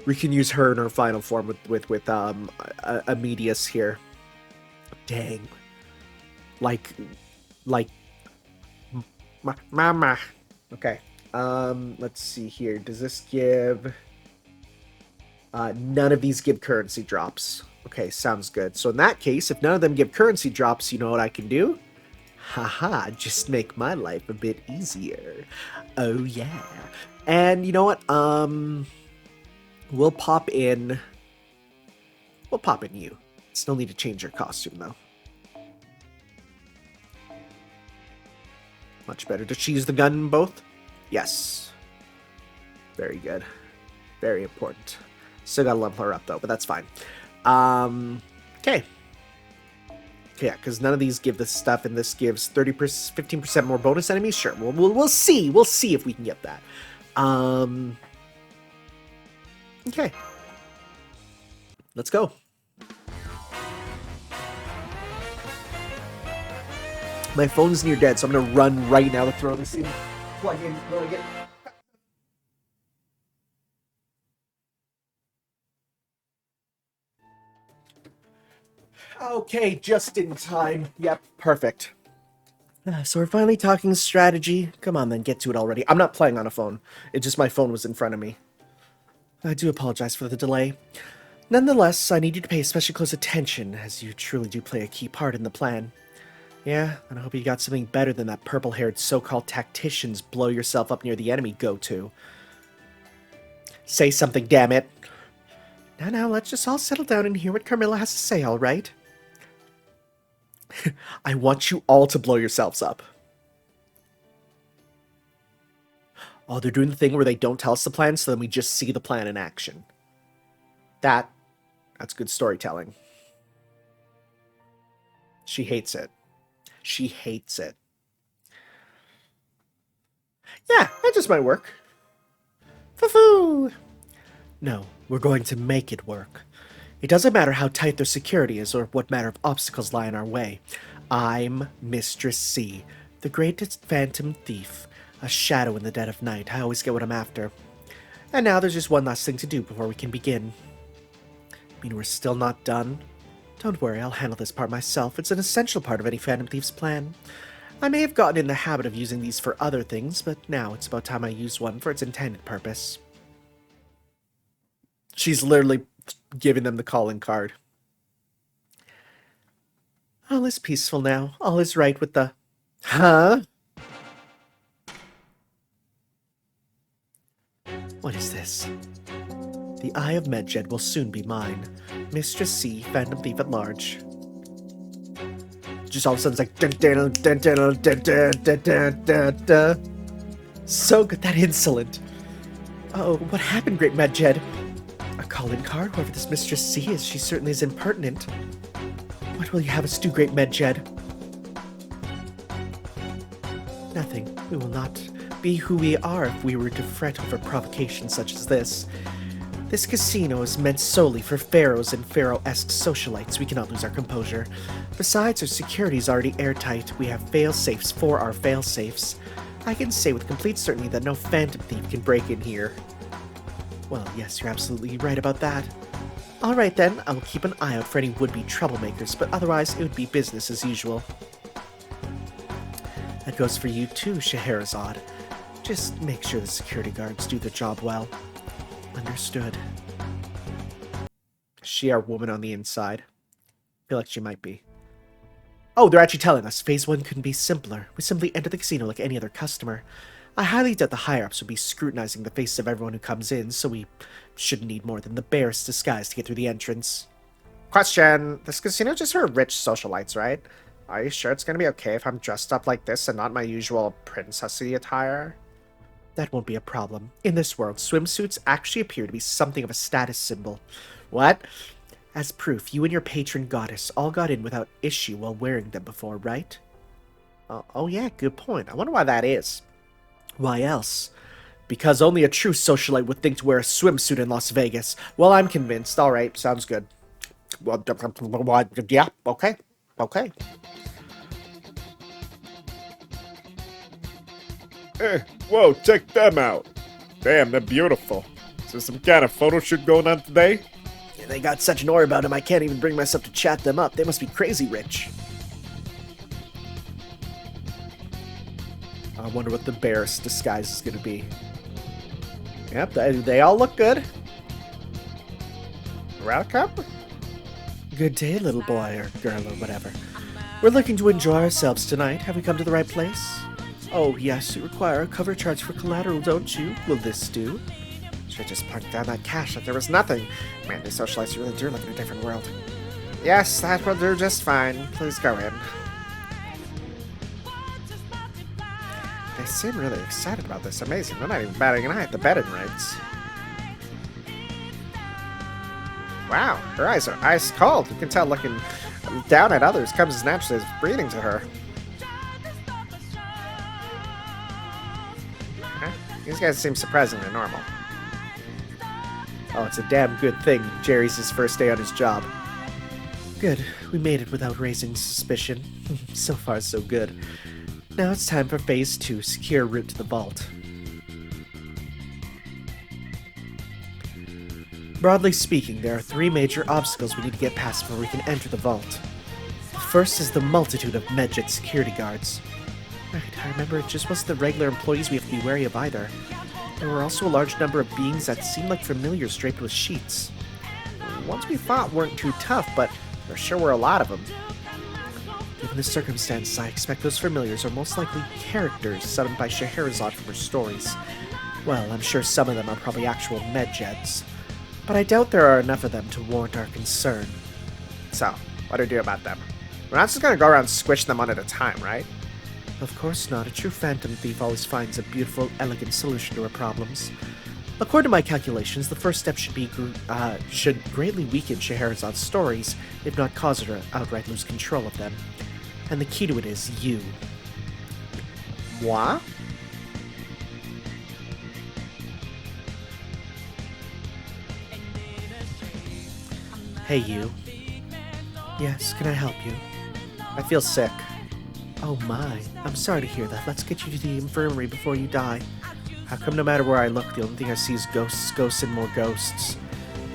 we can use her in her final form with Amedius here. Dang. Like... Mama. Okay. Let's see here. Does this give... none of these give currency drops. Okay, sounds good. So in that case, if none of them give currency drops, you know what I can do? Haha, just make my life a bit easier. Oh yeah. And you know what? We'll pop in you. Still need to change your costume though. Much better. Does she use the gun in both? Yes. Very good. Very important. Still gotta level her up though, but that's fine. Okay. Okay, yeah, because none of these give this stuff, and this gives 15% more bonus enemies. Sure, we'll see. We'll see if we can get that. Okay. Let's go. My phone's near dead, so I'm gonna run right now to throw this in. Plug in. Okay, just in time. Yep, perfect. So we're finally talking strategy. Come on then, get to it already. I'm not playing on a phone. It's just my phone was in front of me. I do apologize for the delay. Nonetheless, I need you to pay especially close attention, as you truly do play a key part in the plan. Yeah, and I hope you got something better than that purple-haired so-called tactician's blow yourself up near the enemy go-to. Say something, damn it! Now, let's just all settle down and hear what Carmilla has to say, alright? I want you all to blow yourselves up. Oh, they're doing the thing where they don't tell us the plan, so then we just see the plan in action. That's good storytelling. She hates it. She hates it. Yeah, that just might work. Foo-foo! No, we're going to make it work. It doesn't matter how tight their security is or what matter of obstacles lie in our way. I'm Mistress C, the greatest phantom thief, a shadow in the dead of night. I always get what I'm after. And now there's just one last thing to do before we can begin. I mean, we're still not done? Don't worry, I'll handle this part myself. It's an essential part of any Phantom Thief's plan. I may have gotten in the habit of using these for other things, but now it's about time I use one for its intended purpose. She's literally giving them the calling card. All is peaceful now. All is right with the... Huh? What is this? The Eye of Medjed will soon be mine. Mistress C, Phantom Thief at large. Just all of a sudden it's like... Dun, dun, dun, dun, dun, dun, dun, dun, dun, dun. So good, that insolent. Oh, what happened, Great Medjed? A call-in card? Whoever this Mistress C is, she certainly is impertinent. What will you have us do, Great Medjed? Nothing. We will not be who we are if we were to fret over provocation such as this. This casino is meant solely for pharaohs and pharaoh-esque socialites. We cannot lose our composure. Besides, our security is already airtight. We have fail-safes for our fail-safes. I can say with complete certainty that no phantom thief can break in here. Well, yes, you're absolutely right about that. Alright then, I will keep an eye out for any would-be troublemakers, but otherwise it would be business as usual. That goes for you too, Scheherazade. Just make sure the security guards do their job well. Understood. Is she our woman on the inside? I feel like she might be. Oh, they're actually telling us Phase 1 couldn't be simpler. We simply enter the casino like any other customer. I highly doubt the higher-ups would be scrutinizing the faces of everyone who comes in, so we shouldn't need more than the barest disguise to get through the entrance. Question. This casino just for rich socialites, right? Are you sure it's gonna be okay if I'm dressed up like this and not my usual princessy attire? That won't be a problem. In this world, swimsuits actually appear to be something of a status symbol. What? As proof, you and your patron goddess all got in without issue while wearing them before, right? Oh yeah, good point. I wonder why that is. Why else? Because only a true socialite would think to wear a swimsuit in Las Vegas. Well, I'm convinced. Alright, sounds good. Well, yeah, okay. Okay. Whoa, check them out. Damn, they're beautiful. Is there some kind of photo shoot going on today? Yeah, they got such an aura about them, I can't even bring myself to chat them up. They must be crazy rich. I wonder what the barest disguise is going to be. Yep, they all look good. Welcome. Good day, little boy or girl or whatever. We're looking to enjoy ourselves tonight. Have we come to the right place? Oh, yes, you require a cover charge for collateral, don't you? Will this do? Should've just parked down that cash like there was nothing. Man, these socialites really do live in a different world. Yes, that will do just fine. Please go in. They seem really excited about this. Amazing. They're not even batting an eye at the betting rates. Wow, her eyes are ice cold. You can tell looking down at others comes as naturally as breathing to her. Huh? These guys seem surprisingly normal. Oh, it's a damn good thing Jerry's his first day on his job. Good. We made it without raising suspicion. So far, so good. Now it's time for Phase 2, secure route to the vault. Broadly speaking, there are 3 major obstacles we need to get past before we can enter the vault. The first is the multitude of Medjed security guards. Right, I remember it just wasn't the regular employees we have to be wary of either. There were also a large number of beings that seemed like familiars draped with sheets. ones we fought weren't too tough, but there sure were a lot of them. Given the circumstances, I expect those familiars are most likely characters summoned by Scheherazade from her stories. Well, I'm sure some of them are probably actual medjeds, but I doubt there are enough of them to warrant our concern. So, what do we do about them? We're not just gonna go around squishing them one at a time, right? Of course not. A true phantom thief always finds a beautiful, elegant solution to her problems. According to my calculations, the first step should greatly weaken Scheherazade's stories, if not cause her to outright lose control of them. And the key to it is you. Moi? Hey, you. Yes, can I help you? I feel sick. Oh my, I'm sorry to hear that. Let's get you to the infirmary before you die. How come no matter where I look, the only thing I see is ghosts, ghosts, and more ghosts?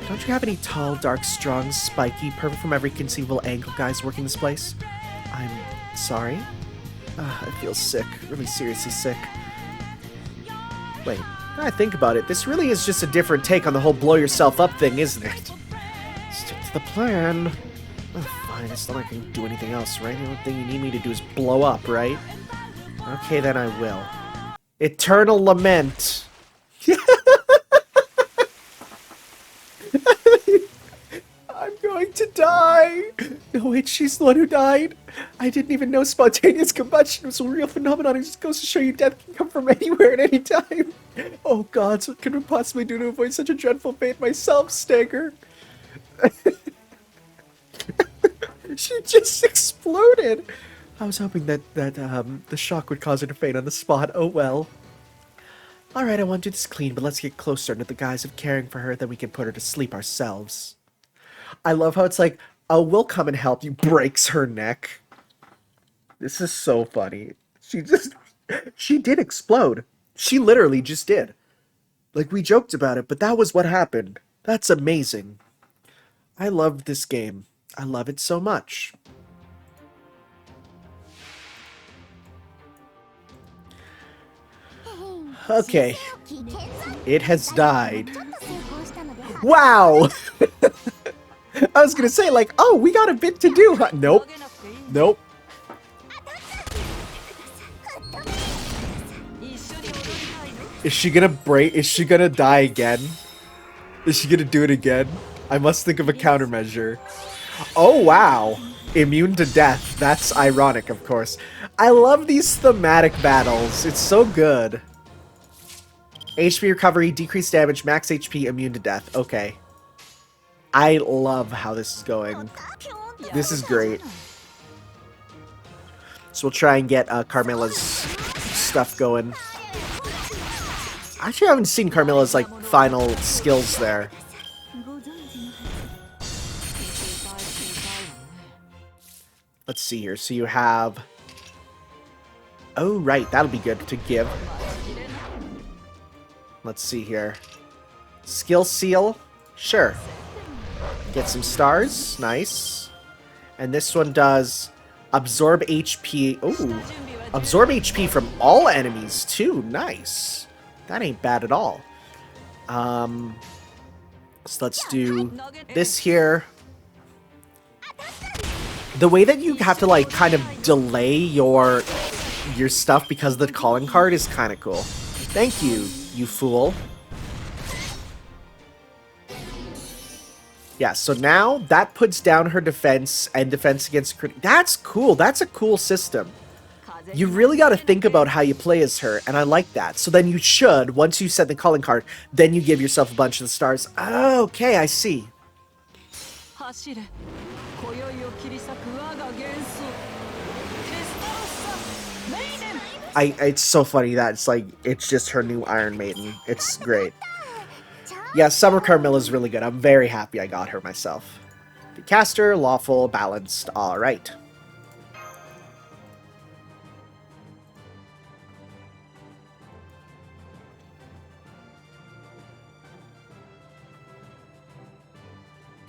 Don't you have any tall, dark, strong, spiky, perfect from every conceivable angle guys working this place? I'm sorry? I feel sick. Really seriously sick. Wait, now I think about it, this really is just a different take on the whole blow yourself up thing, isn't it? Stick to the plan. Oh, fine, it's not like I can do anything else, right? The only thing you need me to do is blow up, right? Okay, then I will. Eternal lament. I'm going to die. No, wait, she's the one who died. I didn't even know spontaneous combustion was a real phenomenon. It just goes to show you death can come from anywhere at any time. Oh gods, what could we possibly do to avoid such a dreadful fate myself, Stagger? She just exploded. I was hoping that the shock would cause her to faint on the spot. Oh well. Alright, I want to do this clean, but let's get closer under the guise of caring for her, then we can put her to sleep ourselves. I love how it's like, oh, we'll come and help you, breaks her neck. This is so funny. She did explode. She literally just did. Like, we joked about it, but that was what happened. That's amazing. I love this game. I love it so much. Okay. It has died. Wow! I was gonna say, like, oh, we got a bit to do, huh? Nope. Nope. Is she gonna break? Is she gonna die again? Is she gonna do it again? I must think of a countermeasure. Oh, wow. Immune to death. That's ironic, of course. I love these thematic battles. It's so good. HP recovery, decreased damage, max HP, immune to death. Okay. I love how this is going. This is great. So we'll try and get Carmilla's stuff going. Actually, I haven't seen Carmilla's, like, final skills there. Let's see here. So you have... Oh, right. That'll be good to give. Let's see here. Skill seal. Sure. Get some stars. Nice. And this one does absorb HP. Ooh. Absorb HP from all enemies, too. Nice. That ain't bad at all. So let's do this here. The way that you have to, like, kind of delay your stuff because of the calling card is kind of cool. Thank you, you fool. Yeah, so now that puts down her defense and defense against crit. That's cool. That's a cool system. You really got to think about how you play as her, and I like that. So then you should, once you set the calling card, then you give yourself a bunch of the stars. Oh, okay, I see. It's so funny that it's like, it's just her new Iron Maiden. It's great. Yeah, Summer Carmilla's really good. I'm very happy I got her myself. The caster, lawful, balanced. Alright.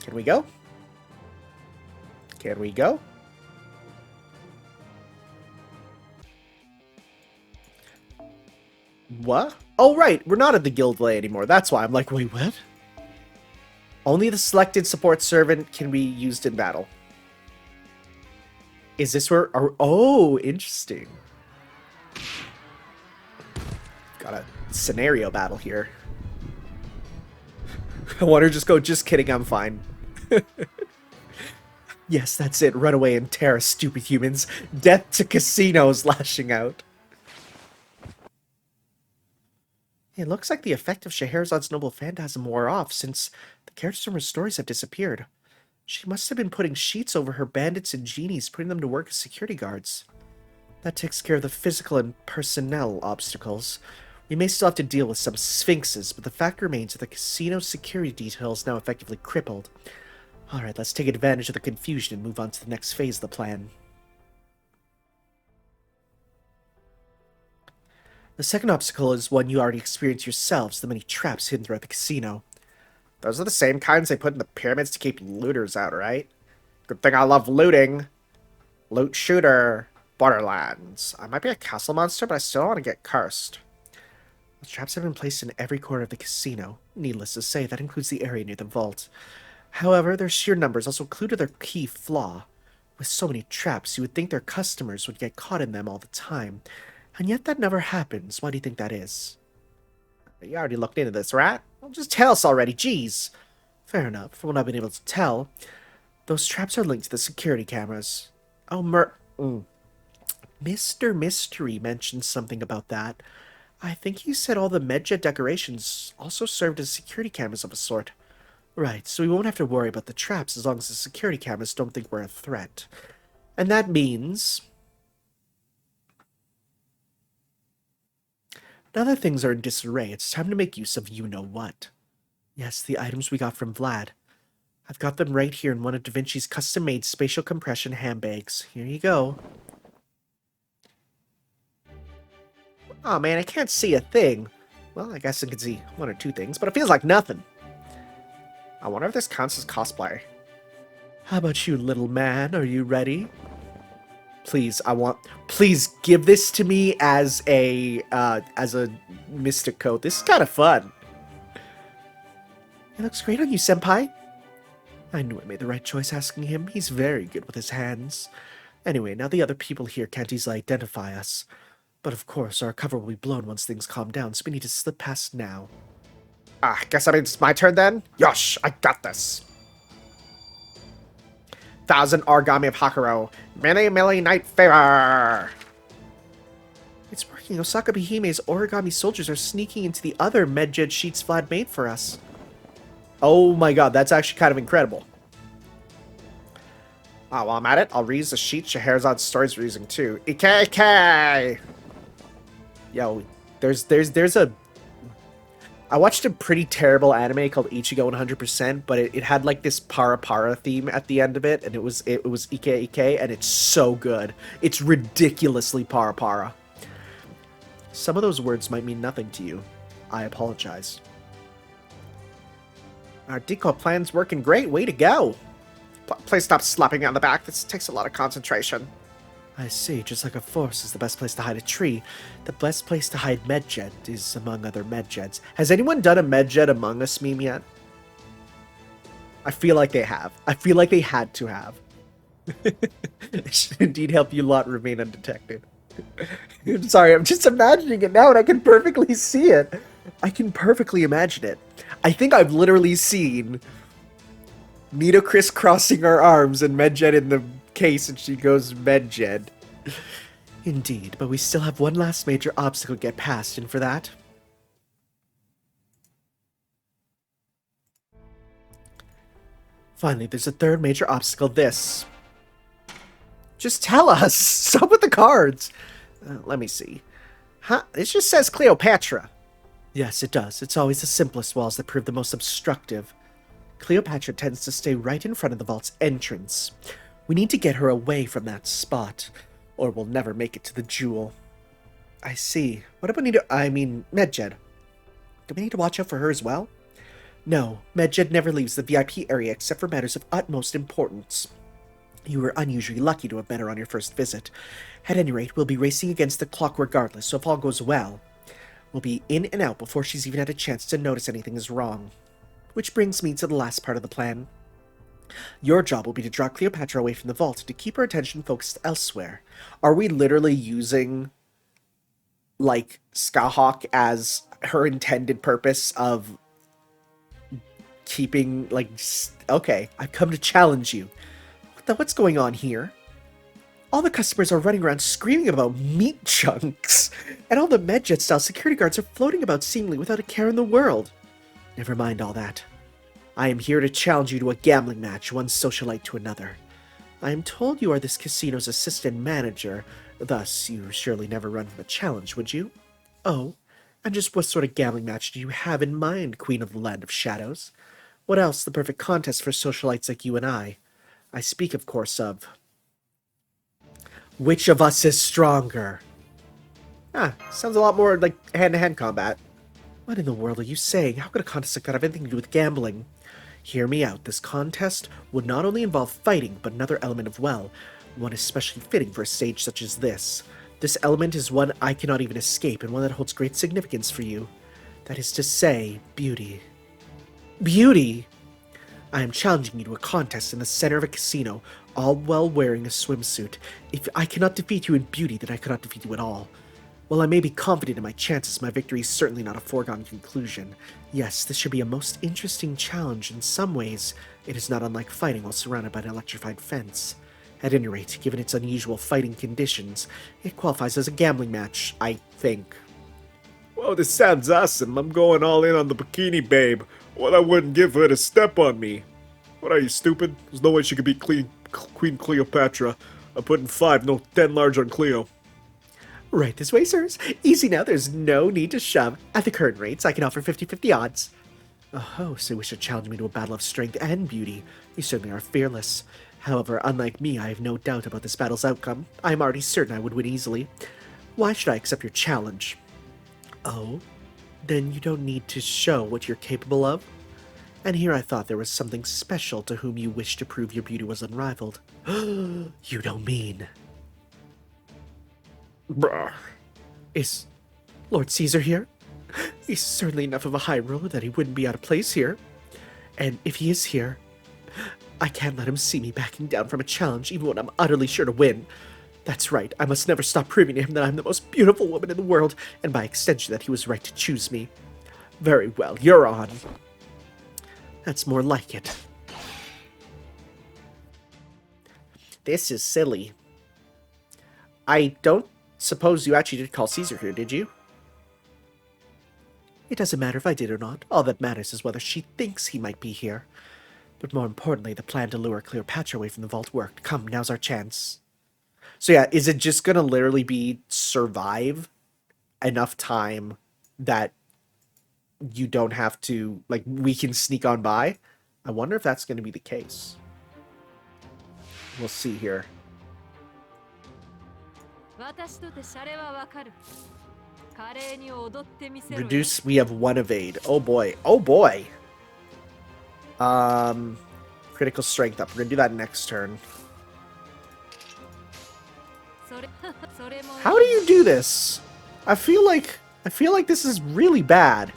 Can we go? Can we go? What? Oh, right. We're not at the Guild Way anymore. That's why I'm like, wait, what? Only the selected support servant can be used in battle. Is this where... oh, interesting. Got a scenario battle here. I want her to just go, just kidding, I'm fine. Yes, that's it. Run away and terror, stupid humans. Death to casinos, lashing out. It looks like the effect of Scheherazad's noble phantasm wore off since the characters from her stories have disappeared. She must have been putting sheets over her bandits and genies, putting them to work as security guards. That takes care of the physical and personnel obstacles. We may still have to deal with some sphinxes, but the fact remains that the casino's security detail is now effectively crippled. Alright, let's take advantage of the confusion and move on to the next phase of the plan. The second obstacle is one you already experienced yourselves, the many traps hidden throughout the casino. Those are the same kinds they put in the pyramids to keep looters out, right? Good thing I love looting. Loot shooter. Borderlands. I might be a castle monster, but I still want to get cursed. The traps have been placed in every corner of the casino. Needless to say, that includes the area near the vault. However, their sheer numbers also clue to their key flaw. With so many traps, you would think their customers would get caught in them all the time. And yet that never happens. Why do you think that is? You already looked into this, right? Well, just tell us already, jeez. Fair enough. From what I've been able to tell, those traps are linked to the security cameras. Oh, Mr. Mystery mentioned something about that. I think he said all the Medjet decorations also served as security cameras of a sort. Right, so we won't have to worry about the traps as long as the security cameras don't think we're a threat. And that means... now that things are in disarray, it's time to make use of you-know-what. Yes, the items we got from Vlad. I've got them right here in one of Da Vinci's custom-made spatial compression handbags. Here you go. Oh man, I can't see a thing. Well, I guess I can see one or two things, but it feels like nothing. I wonder if this counts as cosplay. How about you, little man? Are you ready? Please, please give this to me as a mystic coat. This is kind of fun. It looks great on you, senpai. I knew I made the right choice asking him. He's very good with his hands. Anyway, now the other people here can't easily identify us. But of course, our cover will be blown once things calm down, so we need to slip past now. Ah, guess I mean it's my turn then? Yosh, I got this. 1,000 origami of Hakuro. Many night favor. It's working. Osaka Bihime's origami soldiers are sneaking into the other Medjet sheets Vlad made for us. Oh my god, that's actually kind of incredible. Ah, while I'm at it, I'll reuse the sheet Scheherazad's stories were using too. IKK! Yo, there's a... I watched a pretty terrible anime called Ichigo 100%, but it had like this para theme at the end of it, and it was Ike, and it's so good. It's ridiculously para. Some of those words might mean nothing to you. I apologize. Our Decoy plan's working great. Way to go. Please stop slapping me on the back. This takes a lot of concentration. I see. Just like a forest is the best place to hide a tree, the best place to hide Medjet is among other Medjets. Has anyone done a Medjet Among Us meme yet? I feel like they have. I feel like they had to have. It should indeed help you lot remain undetected. I'm sorry, I'm just imagining it now and I can perfectly see it. I can perfectly imagine it. I think I've literally seen Nita crisscrossing her arms and Medjet in the case and she goes Medjet. Indeed, but we still have one last major obstacle to get past, and for that... finally, there's a third major obstacle, this. Just tell us! Stop with the cards! Let me see. Huh? It just says Cleopatra. Yes, it does. It's always the simplest walls that prove the most obstructive. Cleopatra tends to stay right in front of the vault's entrance. We need to get her away from that spot, or we'll never make it to the jewel. I see. What about Medjet? Do we need to watch out for her as well? No, Medjet never leaves the VIP area except for matters of utmost importance. You were unusually lucky to have met her on your first visit. At any rate, we'll be racing against the clock regardless, so if all goes well, we'll be in and out before she's even had a chance to notice anything is wrong. Which brings me to the last part of the plan. Your job will be to draw Cleopatra away from the vault and to keep her attention focused elsewhere. Are we literally using, like, Skahawk as her intended purpose of keeping, like, okay, I've come to challenge you. What's going on here? All the customers are running around screaming about meat chunks, and all the Medjet-style security guards are floating about seemingly without a care in the world. Never mind all that. I am here to challenge you to a gambling match, one socialite to another. I am told you are this casino's assistant manager, thus you surely never run from a challenge, would you? Oh, and just what sort of gambling match do you have in mind, Queen of the Land of Shadows? What else the perfect contest for socialites like you and I? I speak, of course, of... Which of us is stronger? Sounds a lot more like hand-to-hand combat. What in the world are you saying? How could a contest like that have anything to do with gambling? Hear me out. This contest would not only involve fighting, but another element of, well, one especially fitting for a stage such as this. This element is one I cannot even escape, and one that holds great significance for you. That is to say, beauty. Beauty? I am challenging you to a contest in the center of a casino, all while wearing a swimsuit. If I cannot defeat you in beauty, then I cannot defeat you at all. While I may be confident in my chances, my victory is certainly not a foregone conclusion. Yes, this should be a most interesting challenge. In some ways, it is not unlike fighting while surrounded by an electrified fence. At any rate, given its unusual fighting conditions, it qualifies as a gambling match, I think. Well, this sounds awesome. I'm going all in on the bikini babe. What I wouldn't give her to step on me. What are you, stupid? There's no way she could beat Queen Cleopatra. I'm putting 5, no 10 large on Cleo. Right this way, sirs. Easy now, there's no need to shove. At the current rates, I can offer 50-50 odds. Oh, so you wish to challenge me to a battle of strength and beauty. You certainly are fearless. However, unlike me, I have no doubt about this battle's outcome. I am already certain I would win easily. Why should I accept your challenge? Oh? Then you don't need to show what you're capable of? And here I thought there was something special to whom you wished to prove your beauty was unrivaled. You don't mean... Bruh. Is Lord Caesar here? He's certainly enough of a high roller that he wouldn't be out of place here. And if he is here, I can't let him see me backing down from a challenge even when I'm utterly sure to win. That's right, I must never stop proving to him that I'm the most beautiful woman in the world, and by extension that he was right to choose me. Very well, you're on. That's more like it. This is silly. I don't suppose you actually did call Caesar here, did you? It doesn't matter if I did or not. All that matters is whether she thinks he might be here. But more importantly, the plan to lure Cleopatra away from the vault worked. Come, now's our chance. So yeah, is it just gonna literally be survive enough time that you don't have to, like, we can sneak on by? I wonder if that's gonna be the case. We'll see here. Reduce, we have 1 evade. Oh boy. Oh boy. Critical strength up. We're gonna do that next turn. How do you do this? I feel like this is really bad.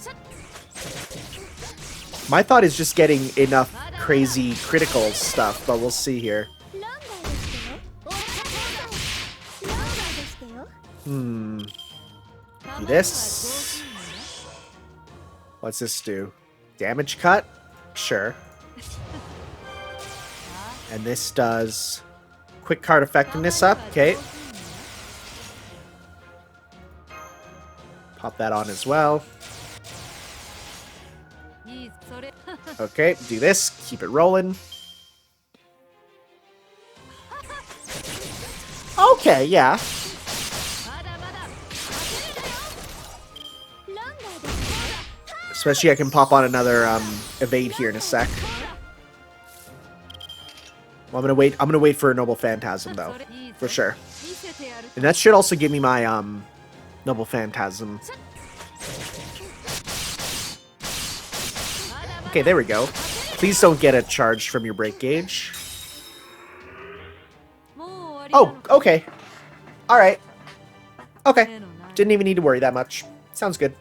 My thought is just getting enough crazy critical stuff, but we'll see here. Do this. What's this do? Damage cut? Sure. And this does quick card effectiveness up. Okay. Pop that on as well. Okay, do this. Keep it rolling. Okay, yeah. Especially I can pop on another evade here in a sec. Well, I'm gonna wait for a Noble Phantasm though, for sure. And that should also give me my Noble Phantasm. Okay, there we go. Please don't get a charge from your break gauge. Oh, okay. Alright. Okay. Didn't even need to worry that much. Sounds good.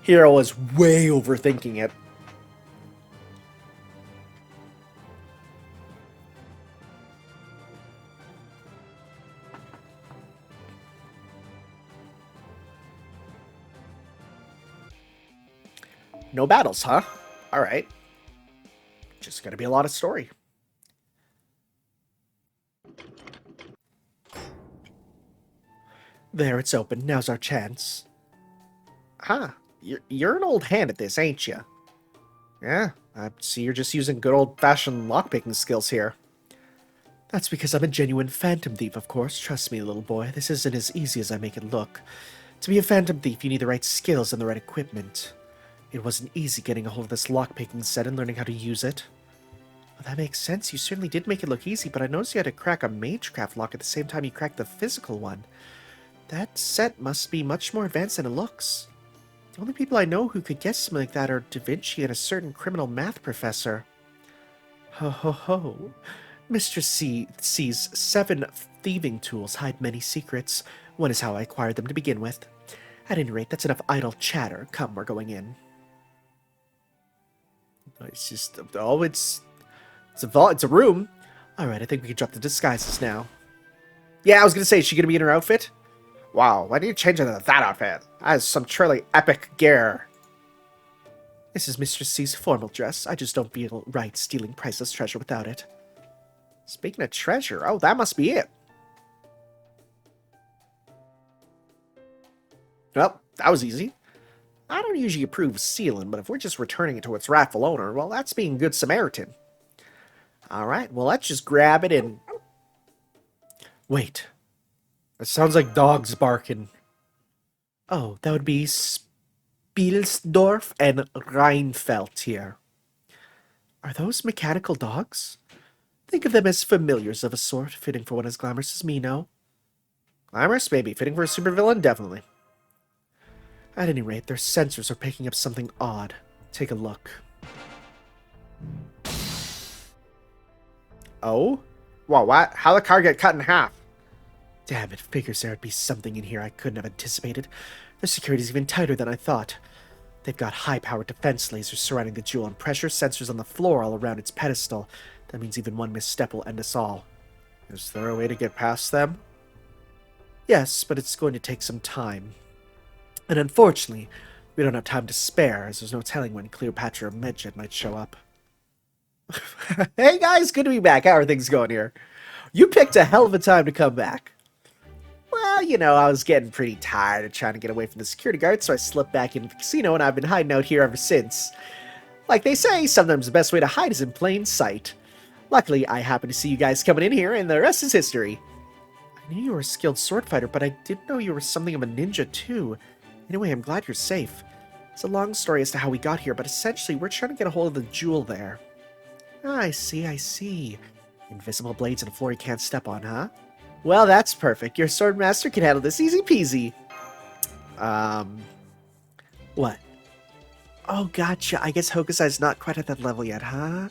Hero was way overthinking it. No battles, huh? Alright. Just gonna be a lot of story. There, it's open. Now's our chance. Huh. You're an old hand at this, ain't you? Yeah, I see you're just using good old-fashioned lockpicking skills here. That's because I'm a genuine phantom thief, of course. Trust me, little boy. This isn't as easy as I make it look. To be a phantom thief, you need the right skills and the right equipment. It wasn't easy getting a hold of this lockpicking set and learning how to use it. Well, that makes sense. You certainly did make it look easy, but I noticed you had to crack a magecraft lock at the same time you cracked the physical one. That set must be much more advanced than it looks. The only people I know who could get something like that are Da Vinci and a certain criminal math professor. Ho ho ho. Mr. C's 7 thieving tools hide many secrets. One is how I acquired them to begin with. At any rate, that's enough idle chatter. Come, we're going in. It's just, oh, it's a room. Alright, I think we can drop the disguises now. Yeah, I was gonna say, is she gonna be in her outfit? Wow, why do you change into that outfit? That is some truly epic gear. This is Mr. C's formal dress. I just don't feel right stealing priceless treasure without it. Speaking of treasure, oh, that must be it. Well, that was easy. I don't usually approve of stealing, but if we're just returning it to its rightful owner, well, that's being good Samaritan. Alright, well, let's just grab it and... Wait. It sounds like dogs barking. Oh, that would be Spielsdorf and Rheinfeld here. Are those mechanical dogs? Think of them as familiars of a sort, fitting for one as glamorous as me, no? Glamorous, maybe. Fitting for a supervillain, definitely. At any rate, their sensors are picking up something odd. Take a look. Oh? Whoa, what? How'd the car get cut in half? Damn, it figures there'd be something in here I couldn't have anticipated. Their security's even tighter than I thought. They've got high-powered defense lasers surrounding the jewel and pressure sensors on the floor all around its pedestal. That means even one misstep will end us all. Is there a way to get past them? Yes, but it's going to take some time. And unfortunately, we don't have time to spare, as there's no telling when Cleopatra or Medjed might show up. Hey guys, good to be back. How are things going here? You picked a hell of a time to come back. Well, you know, I was getting pretty tired of trying to get away from the security guard, so I slipped back into the casino, and I've been hiding out here ever since. Like they say, sometimes the best way to hide is in plain sight. Luckily, I happened to see you guys coming in here, and the rest is history. I knew you were a skilled sword fighter, but I didn't know you were something of a ninja, too. Anyway, I'm glad you're safe. It's a long story as to how we got here, but essentially, we're trying to get a hold of the jewel there. Ah, I see. Invisible blades and a floor you can't step on, huh? Well, that's perfect. Your swordmaster can handle this easy peasy. What? Oh, gotcha. I guess Hokusai's not quite at that level yet, huh?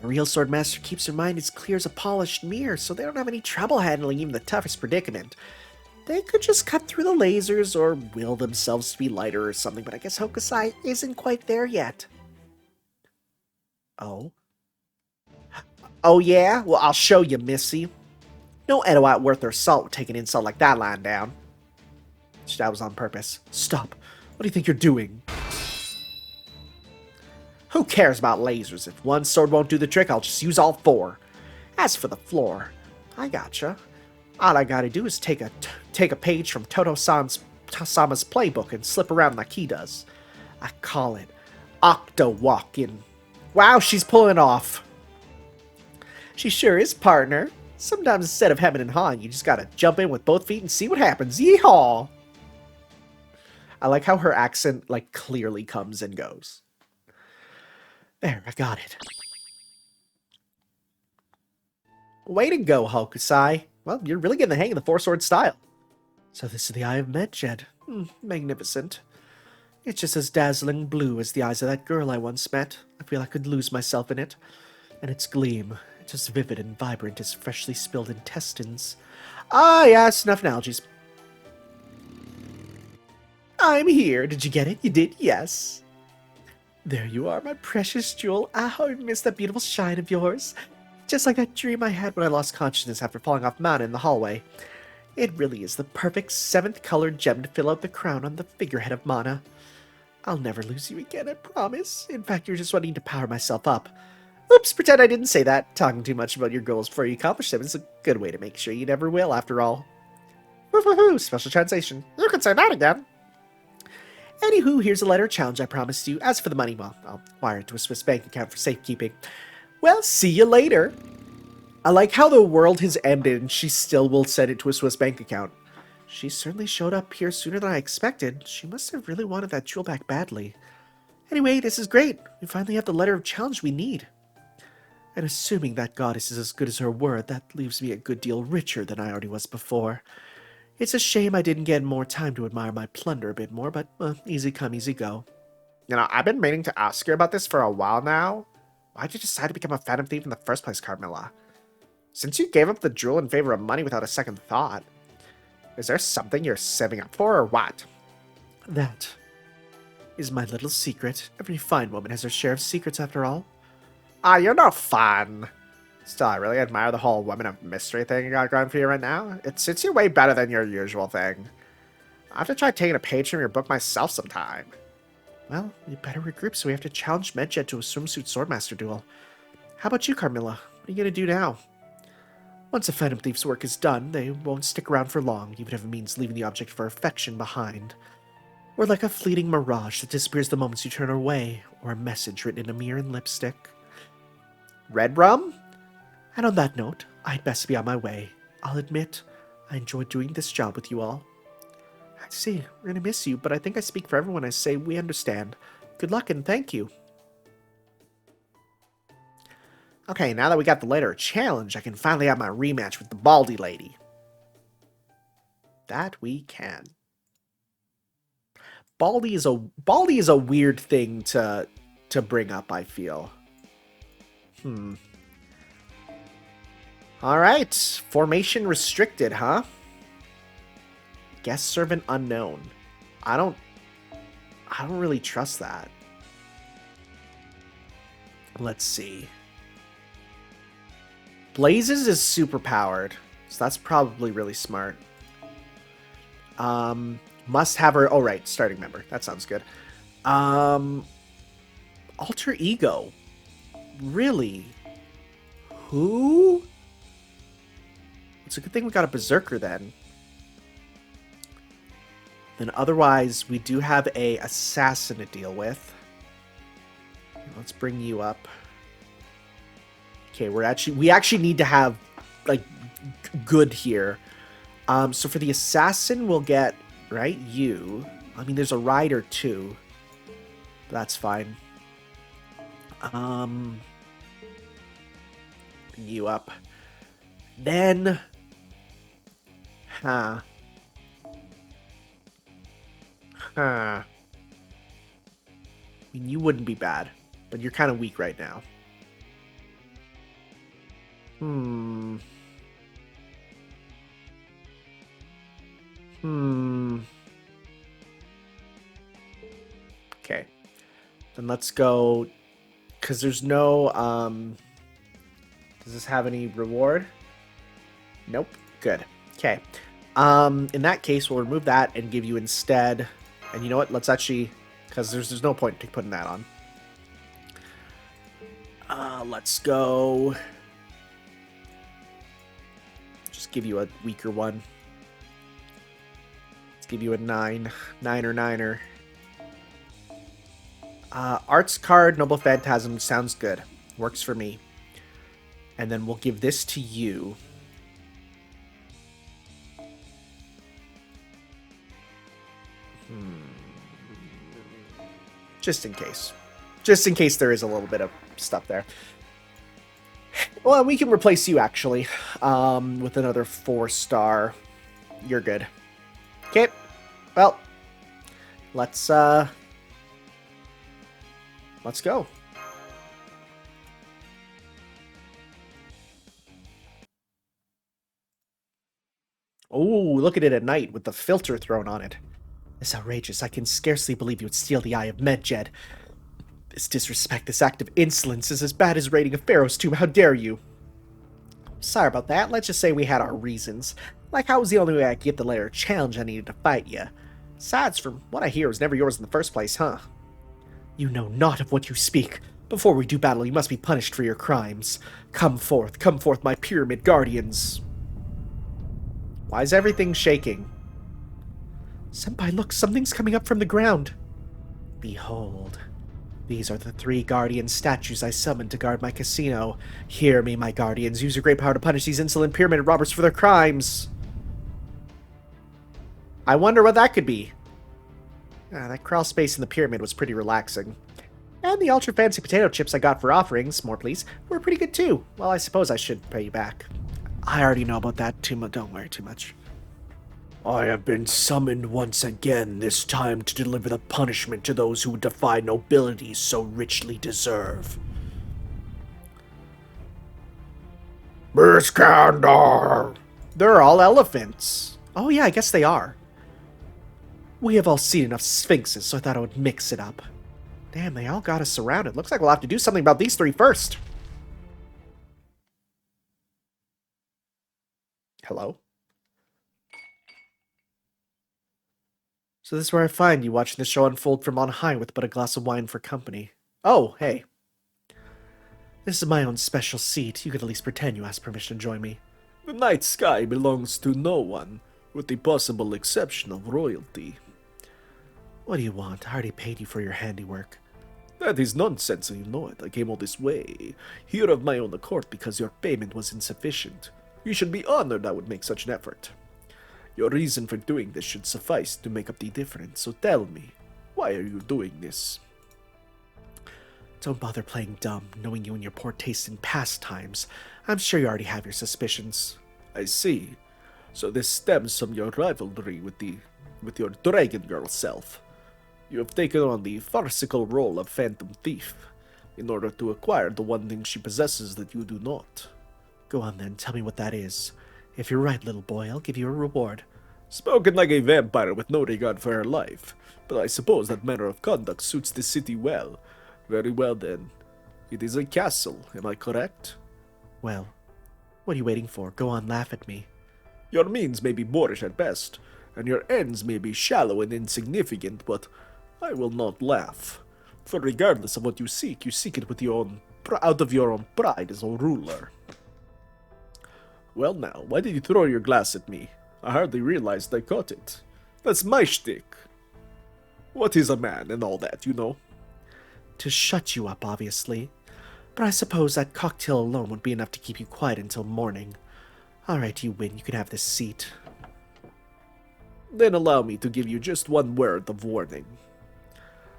A real swordmaster keeps their mind as clear as a polished mirror, so they don't have any trouble handling even the toughest predicament. They could just cut through the lasers or will themselves to be lighter or something, but I guess Hokusai isn't quite there yet. Oh? Oh yeah? Well, I'll show you, Missy. No Edoite worth their salt would take an insult like that lying down. That was on purpose. Stop. What do you think you're doing? Who cares about lasers? If one sword won't do the trick, I'll just use all 4. As for the floor, I gotcha. All I gotta do is take a page from Toto-Sama's playbook and slip around like he does. I call it octo-walking. Wow, she's pulling it off. She sure is, partner. Sometimes instead of hemming and hawing, you just gotta jump in with both feet and see what happens. Yeehaw! I like how her accent, like, clearly comes and goes. There, I got it. Way to go, Hokusai. Well, you're really getting the hang of the 4-sword style. So this is the Eye of Medjed. Magnificent. It's just as dazzling blue as the eyes of that girl I once met. I feel I could lose myself in it. And its gleam, it's as vivid and vibrant as freshly spilled intestines. Ah, yes, enough analogies. I'm here. Did you get it? You did? Yes. There you are, my precious jewel. Ah, I miss that beautiful shine of yours. Just like that dream I had when I lost consciousness after falling off mountain in the hallway. It really is the perfect 7th colored gem to fill out the crown on the figurehead of Mana. I'll never lose you again, I promise. In fact, you're just wanting to power myself up. Oops, pretend I didn't say that. Talking too much about your goals before you accomplish them is a good way to make sure you never will, after all. Woohoo! Special translation. You can say that again. Anywho, here's a letter of challenge I promised you. As for the money, well, I'll wire it to a Swiss bank account for safekeeping. Well, see you later. I like how the world has ended and she still will send it to a Swiss bank account. She certainly showed up here sooner than I expected. She must have really wanted that jewel back badly. Anyway, this is great. We finally have the letter of challenge we need. And assuming that goddess is as good as her word, that leaves me a good deal richer than I already was before. It's a shame I didn't get more time to admire my plunder a bit more, but easy come, easy go. You know, I've been meaning to ask you about this for a while now. Why'd you decide to become a phantom thief in the first place, Carmilla? Since you gave up the jewel in favor of money without a second thought, is there something you're saving up for, or what? That is my little secret. Every fine woman has her share of secrets, after all. Ah, you're no fun. Still, I really admire the whole woman of mystery thing you got going for you right now. It suits you way better than your usual thing. I have to try taking a page from your book myself sometime. Well, we better regroup, so we have to challenge Medjed to a swimsuit swordmaster duel. How about you, Carmilla? What are you going to do now? Once a Phantom Thief's work is done, they won't stick around for long, even if it means leaving the object for affection behind. Or like a fleeting mirage that disappears the moments you turn away, or a message written in a mirror and lipstick. Red rum? And on that note, I'd best be on my way. I'll admit, I enjoyed doing this job with you all. I see, we're gonna miss you, but I think I speak for everyone when I say we understand. Good luck and thank you. Okay, now that we got the letter of challenge, I can finally have my rematch with the Baldy lady. That we can. Baldy is a weird thing to bring up, I feel. Alright, formation restricted, huh? Guest servant unknown. I don't really trust that. Let's see. Blazes is super powered, so that's probably really smart. Must have her. Oh right, starting member. That sounds good. Alter ego. Really? Who? It's a good thing we got a berserker then. Then otherwise, we do have a assassin to deal with. Let's bring you up. Okay, we actually need to have like good here. So for the assassin, we'll get you. I mean, there's a rider too. But that's fine. Bring you up. Then, I mean, you wouldn't be bad, but you're kind of weak right now. Okay. Then let's go, because there's no, does this have any reward? Nope. Good. Okay. In that case, we'll remove that and give you instead, and you know what? Let's actually, because there's no point to putting that on. Let's go. Just give you a weaker one. Let's give you a 9. 9er. Arts card, Noble Phantasm, sounds good. Works for me. And then we'll give this to you. Just in case. Just in case there is a little bit of stuff there. Well, we can replace you, actually, with another 4-star. You're good. Okay. Well, let's go. Oh, look at it at night with the filter thrown on it. It's outrageous. I can scarcely believe you would steal the Eye of Medjed. This disrespect, this act of insolence is as bad as raiding a Pharaoh's tomb. How dare you? Sorry about that. Let's just say we had our reasons. Like, how was the only way I could get the layer challenge I needed to fight you? Besides, from what I hear, it was never yours in the first place, huh? You know not of what you speak. Before we do battle, you must be punished for your crimes. Come forth, my pyramid guardians. Why is everything shaking? Senpai, look, something's coming up from the ground. Behold. These are the 3 guardian statues I summoned to guard my casino. Hear me, my guardians. Use your great power to punish these insolent pyramid robbers for their crimes. I wonder what that could be. That crawl space in the pyramid was pretty relaxing. And the ultra fancy potato chips I got for offerings, more please, were pretty good too. Well, I suppose I should pay you back. I already know about that too much. Don't worry too much. I have been summoned once again, this time to deliver the punishment to those who defy nobility so richly deserve. Iskander! They're all elephants. Oh yeah, I guess they are. We have all seen enough sphinxes, so I thought I would mix it up. Damn, they all got us surrounded. Looks like we'll have to do something about these 3 first. Hello? So this is where I find you, watching the show unfold from on high with but a glass of wine for company. Oh, hey. This is my own special seat. You could at least pretend you asked permission to join me. The night sky belongs to no one, with the possible exception of royalty. What do you want? I already paid you for your handiwork. That is nonsense, and you know it. I came all this way, here of my own accord, because your payment was insufficient. You should be honored I would make such an effort. Your reason for doing this should suffice to make up the difference, so tell me, why are you doing this? Don't bother playing dumb, knowing you and your poor taste in pastimes. I'm sure you already have your suspicions. I see. So this stems from your rivalry with your dragon girl self. You have taken on the farcical role of phantom thief, in order to acquire the one thing she possesses that you do not. Go on then, tell me what that is. If you're right, little boy, I'll give you a reward. Spoken like a vampire with no regard for her life, but I suppose that manner of conduct suits the city well. Very well then. It is a castle, am I correct? Well, what are you waiting for? Go on, laugh at me. Your means may be boorish at best, and your ends may be shallow and insignificant, but I will not laugh. For regardless of what you seek it with out of your own pride as a ruler. Well now, why did you throw your glass at me? I hardly realized I caught it. That's my shtick. What is a man and all that, you know? To shut you up, obviously. But I suppose that cocktail alone would be enough to keep you quiet until morning. Alright, you win. You can have this seat. Then allow me to give you just one word of warning.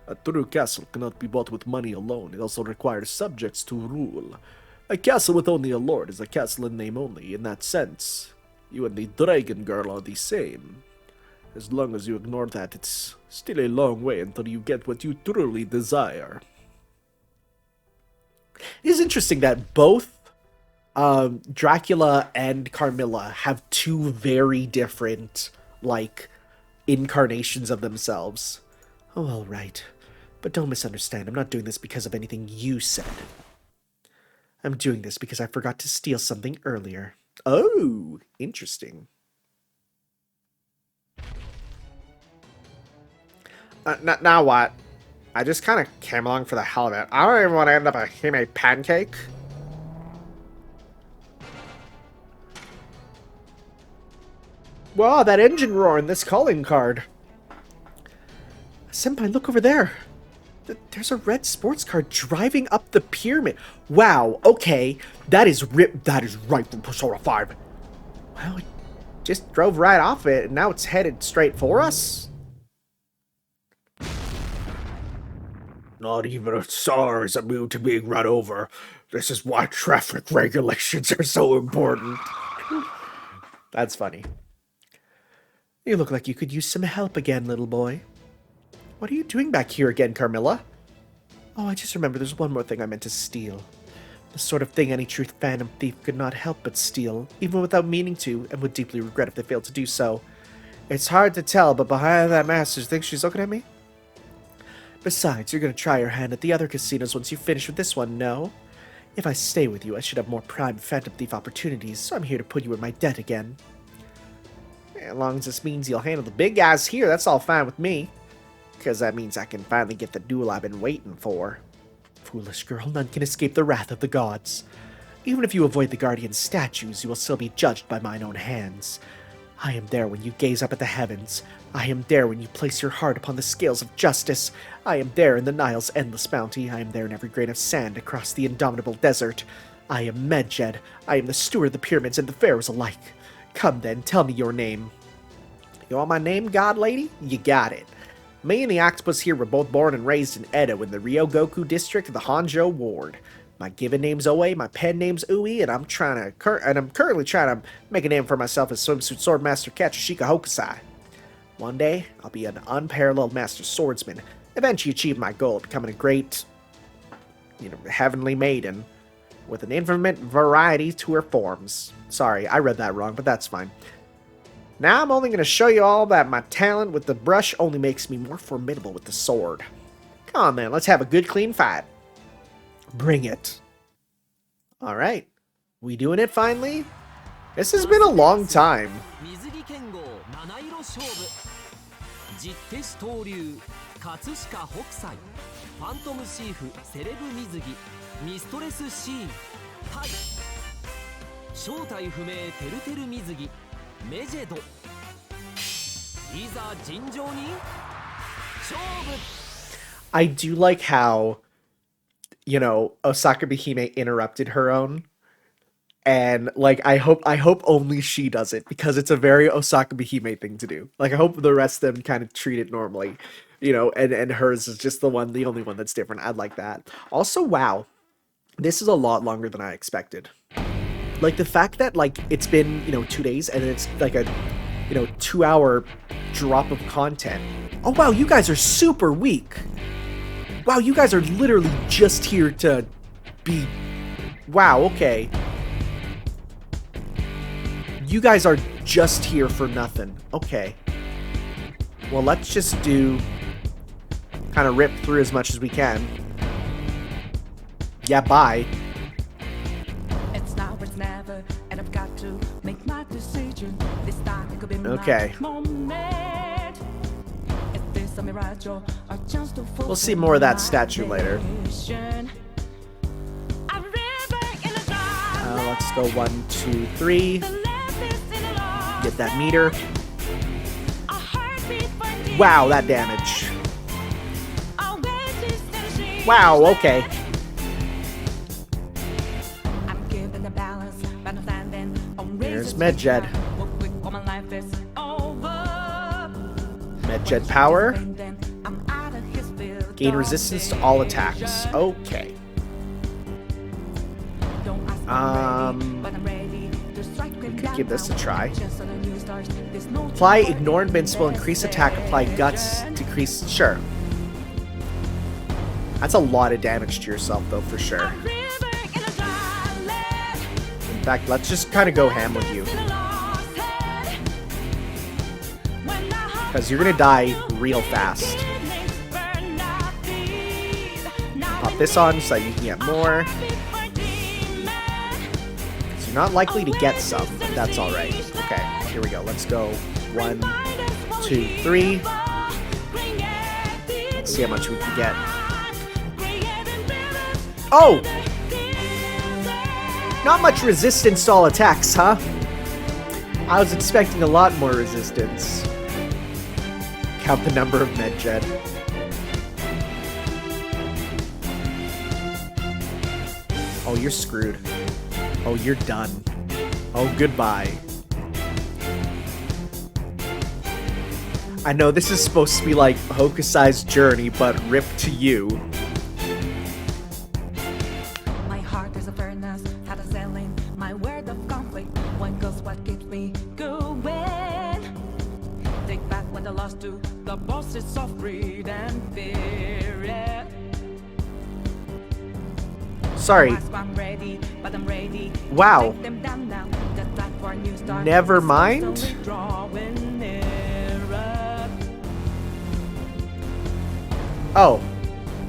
A true castle cannot be bought with money alone. It also requires subjects to rule. A castle with only a lord is a castle in name only. In that sense, you and the dragon girl are the same. As long as you ignore that, it's still a long way until you get what you truly desire. It is interesting that both Dracula and Carmilla have 2 very different, incarnations of themselves. Oh, all right. But don't misunderstand. I'm not doing this because of anything you said. I'm doing this because I forgot to steal something earlier. Oh, interesting. Now what? I just kind of came along for the hell of it. I don't even want to end up a Hime pancake. Wow, that engine roar in this calling card. Senpai, look over there. There's a red sports car driving up the pyramid. Wow, okay. That is right from Persona 5. Well, it just drove right off it, and now it's headed straight for us? Not even a star is immune to being run over. This is why traffic regulations are so important. That's funny. You look like you could use some help again, little boy. What are you doing back here again, Carmilla? Oh, I just remembered there's one more thing I meant to steal. The sort of thing any true phantom thief could not help but steal, even without meaning to, and would deeply regret if they failed to do so. It's hard to tell, but behind that mask, do you think she's looking at me? Besides, you're gonna try your hand at the other casinos once you finish with this one, no? If I stay with you, I should have more prime Phantom Thief opportunities, so I'm here to put you in my debt again. As long as this means you'll handle the big guys here, that's all fine with me. Because that means I can finally get the duel I've been waiting for. Foolish girl, none can escape the wrath of the gods. Even if you avoid the Guardian statues, you will still be judged by mine own hands. I am there when you gaze up at the heavens. I am there when you place your heart upon the scales of justice. I am there in the Nile's endless bounty. I am there in every grain of sand across the indomitable desert. I am Medjed. I am the steward of the pyramids and the pharaohs alike. Come then, tell me your name. You want my name, god lady? You got it. Me and the octopus here were both born and raised in Edo in the Ryogoku district of the Honjo ward. My given name's Oe, my pen name's Ui, and I'm currently trying to make a name for myself as swimsuit swordmaster Katsushika Hokusai. One day, I'll be an unparalleled master swordsman, eventually achieve my goal of becoming a great, heavenly maiden, with an infinite variety to her forms. Sorry, I read that wrong, but that's fine. Now I'm only going to show you all that my talent with the brush only makes me more formidable with the sword. Come on, man, let's have a good, clean fight. Bring it. Alright. We doing it finally? This has been a long time. I do like how, Osaka Behime interrupted her own. And, I hope only she does it, because it's a very Osaka Behime thing to do. I hope the rest of them kind of treat it normally, and hers is just the only one that's different. I'd like that. Also, wow, this is a lot longer than I expected. The fact that, it's been, 2 days, and it's, a 2-hour drop of content. Oh, wow, you guys are super weak. Wow, you guys are literally just here to be... Wow, okay. You guys are just here for nothing. Okay. Well, let's just do... kind of rip through as much as we can. Yeah, bye. It's now or it's never, and I've got to make my decision. This time it could be okay. We'll see more of that statue later. Let's go 1, 2, 3. Get that meter. Wow, that damage. Wow, okay. There's Medjed. Medjed power. Gain resistance to all attacks. Okay. We could give this a try. Apply ignore invincible, increase attack, apply guts, decrease. Sure. That's a lot of damage to yourself, though, for sure. In fact, let's just kind of go ham with you. Because you're going to die real fast. Pop this on so you can get more. So you're not likely to get some, but that's alright. Okay, here we go. Let's go. 1, 2, 3. Let's see how much we can get. Oh! Not much resistance to all attacks, huh? I was expecting a lot more resistance. Count the number of Medjed. Oh, you're screwed. Oh, you're done. Oh, goodbye. I know this is supposed to be like Hokusai's journey, but rip to you. My heart is a furnace, had a selling my word of conflict. One goes what keeps me going. Take back what I lost to the bosses of greed and fear. Sorry. Wow. Never mind. Oh,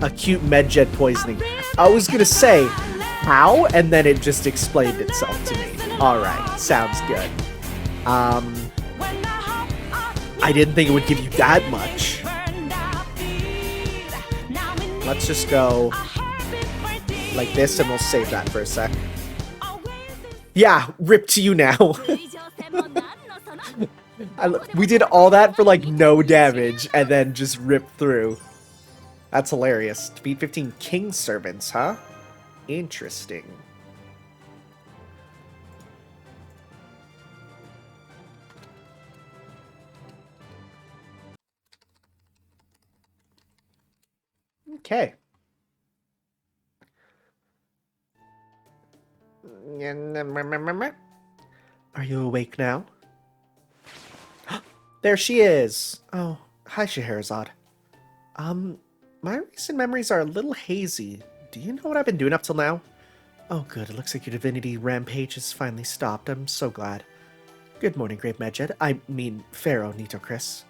acute medjet poisoning. I was gonna say, how? And then it just explained itself to me. Alright, sounds good. I didn't think it would give you that much. Let's just go like this and we'll save that for a sec. Yeah, rip to you now. We did all that for like no damage and then just rip through. That's hilarious. Defeat 15 king servants, huh? Interesting. Okay. Are you awake now? There she is! Oh, hi Scheherazade. My recent memories are a little hazy. Do you know what I've been doing up till now? Oh good, it looks like your divinity rampage has finally stopped. I'm so glad. Good morning, Great Medjed. I mean, Pharaoh, Nito Chris.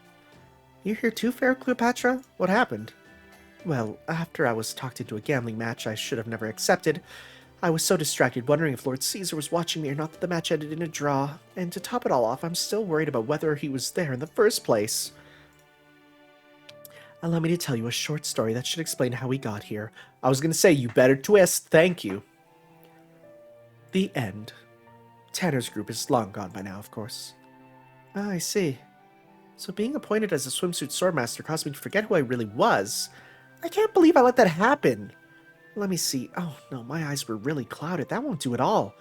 You here too, Pharaoh Cleopatra? What happened? Well, after I was talked into a gambling match I should have never accepted, I was so distracted wondering if Lord Caesar was watching me or not that the match ended in a draw, and to top it all off, I'm still worried about whether he was there in the first place. Allow me to tell you a short story that should explain how we got here. I was gonna say, you better twist, thank you. The end. Tanner's group is long gone by now, of course. Ah, I see. So being appointed as a swimsuit swordmaster caused me to forget who I really was. I can't believe I let that happen. Let me see. Oh, no, my eyes were really clouded. That won't do at all.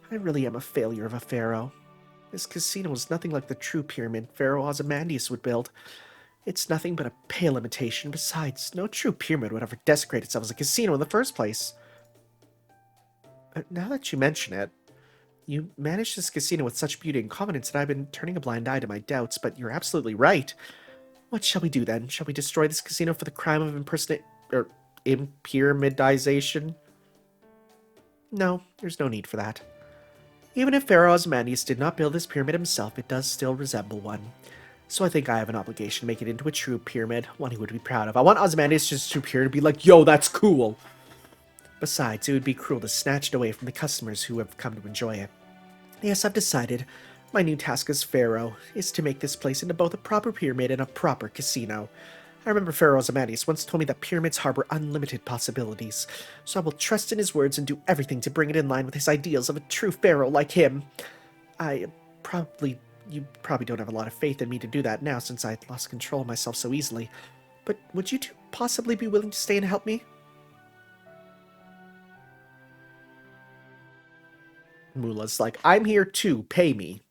I really am a failure of a pharaoh. This casino is nothing like the true pyramid Pharaoh Ozymandias would build. It's nothing but a pale imitation. Besides, no true pyramid would ever desecrate itself as a casino in the first place. Now that you mention it, you managed this casino with such beauty and confidence that I've been turning a blind eye to my doubts, but you're absolutely right. What shall we do then? Shall we destroy this casino for the crime of impyramidization? No, there's no need for that. Even if Pharaoh Ozymandias did not build this pyramid himself, it does still resemble one. So I think I have an obligation to make it into a true pyramid, one he would be proud of. I want Ozymandias just to appear to be like, yo, that's cool! Besides, it would be cruel to snatch it away from the customers who have come to enjoy it. Yes, I've decided. My new task as Pharaoh is to make this place into both a proper pyramid and a proper casino. I remember Pharaoh Ozymandias once told me that pyramids harbor unlimited possibilities, so I will trust in his words and do everything to bring it in line with his ideals of a true pharaoh like him. You probably don't have a lot of faith in me to do that now since I lost control of myself so easily, but would you two possibly be willing to stay and help me? Mula's like, I'm here too, pay me.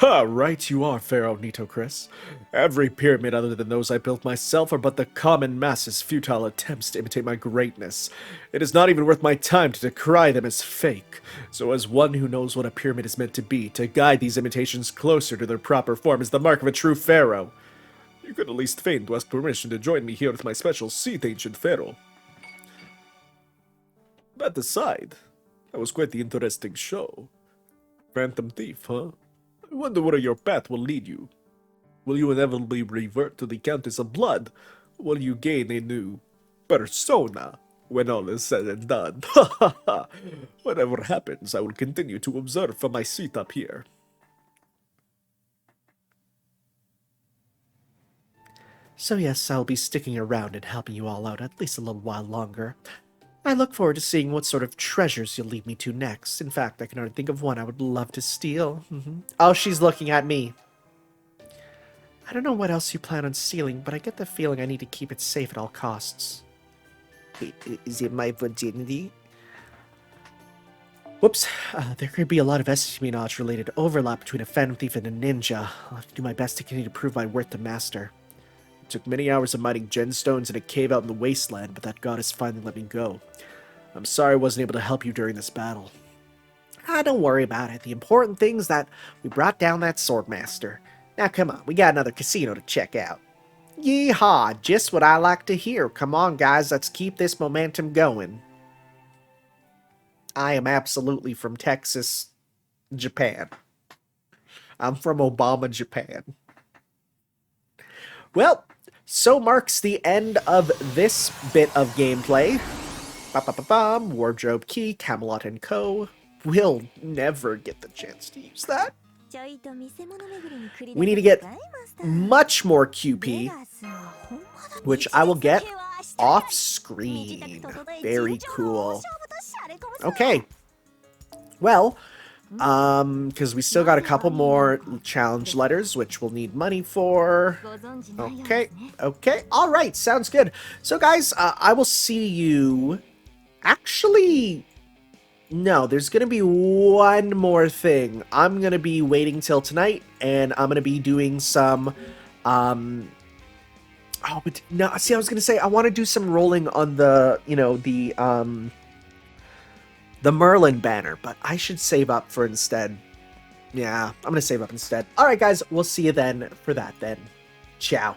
Ha, right you are, Pharaoh Nito Chris. Every pyramid other than those I built myself are but the common masses' futile attempts to imitate my greatness. It is not even worth my time to decry them as fake. So as one who knows what a pyramid is meant to be, to guide these imitations closer to their proper form is the mark of a true pharaoh. You could at least feign to ask permission to join me here with my special seat, ancient pharaoh. That aside, that was quite the interesting show. Phantom Thief, huh? I wonder where your path will lead you. Will you inevitably revert to the Countess of Blood? Or will you gain a new persona when all is said and done? Ha ha ha! Whatever happens, I will continue to observe from my seat up here. So yes, I'll be sticking around and helping you all out at least a little while longer. I look forward to seeing what sort of treasures you'll lead me to next. In fact, I can already think of one I would love to steal. Oh, she's looking at me. I don't know what else you plan on stealing, but I get the feeling I need to keep it safe at all costs. Is it my virginity? Whoops. There could be a lot of espionage-related overlap between a phantom thief and a ninja. I'll have to do my best to continue to prove my worth to master. It took many hours of mining gemstones in a cave out in the wasteland, but that goddess finally let me go. I'm sorry I wasn't able to help you during this battle. Don't worry about it. The important thing is that we brought down that swordmaster. Now come on, we got another casino to check out. Yeehaw, just what I like to hear. Come on guys, let's keep this momentum going. I am absolutely from Texas, Japan. I'm from Obama, Japan. Well, So marks the end of this bit of gameplay. Ba-ba-ba-bum, Wardrobe Key, Camelot and Co. We'll never get the chance to use that. We need to get much more QP, which I will get off screen. Very cool. Okay. Well, because we still got a couple more challenge letters, which we'll need money for. Okay, okay, all right, sounds good. So, guys, I will see you. Actually, no, there's gonna be one more thing. I'm gonna be waiting till tonight, and I'm gonna be doing some. Oh, but no, see, I was gonna say I want to do some rolling on the, the Merlin banner, but I should save up for instead. Yeah, I'm gonna save up instead. All right, guys, we'll see you then for that then. Ciao.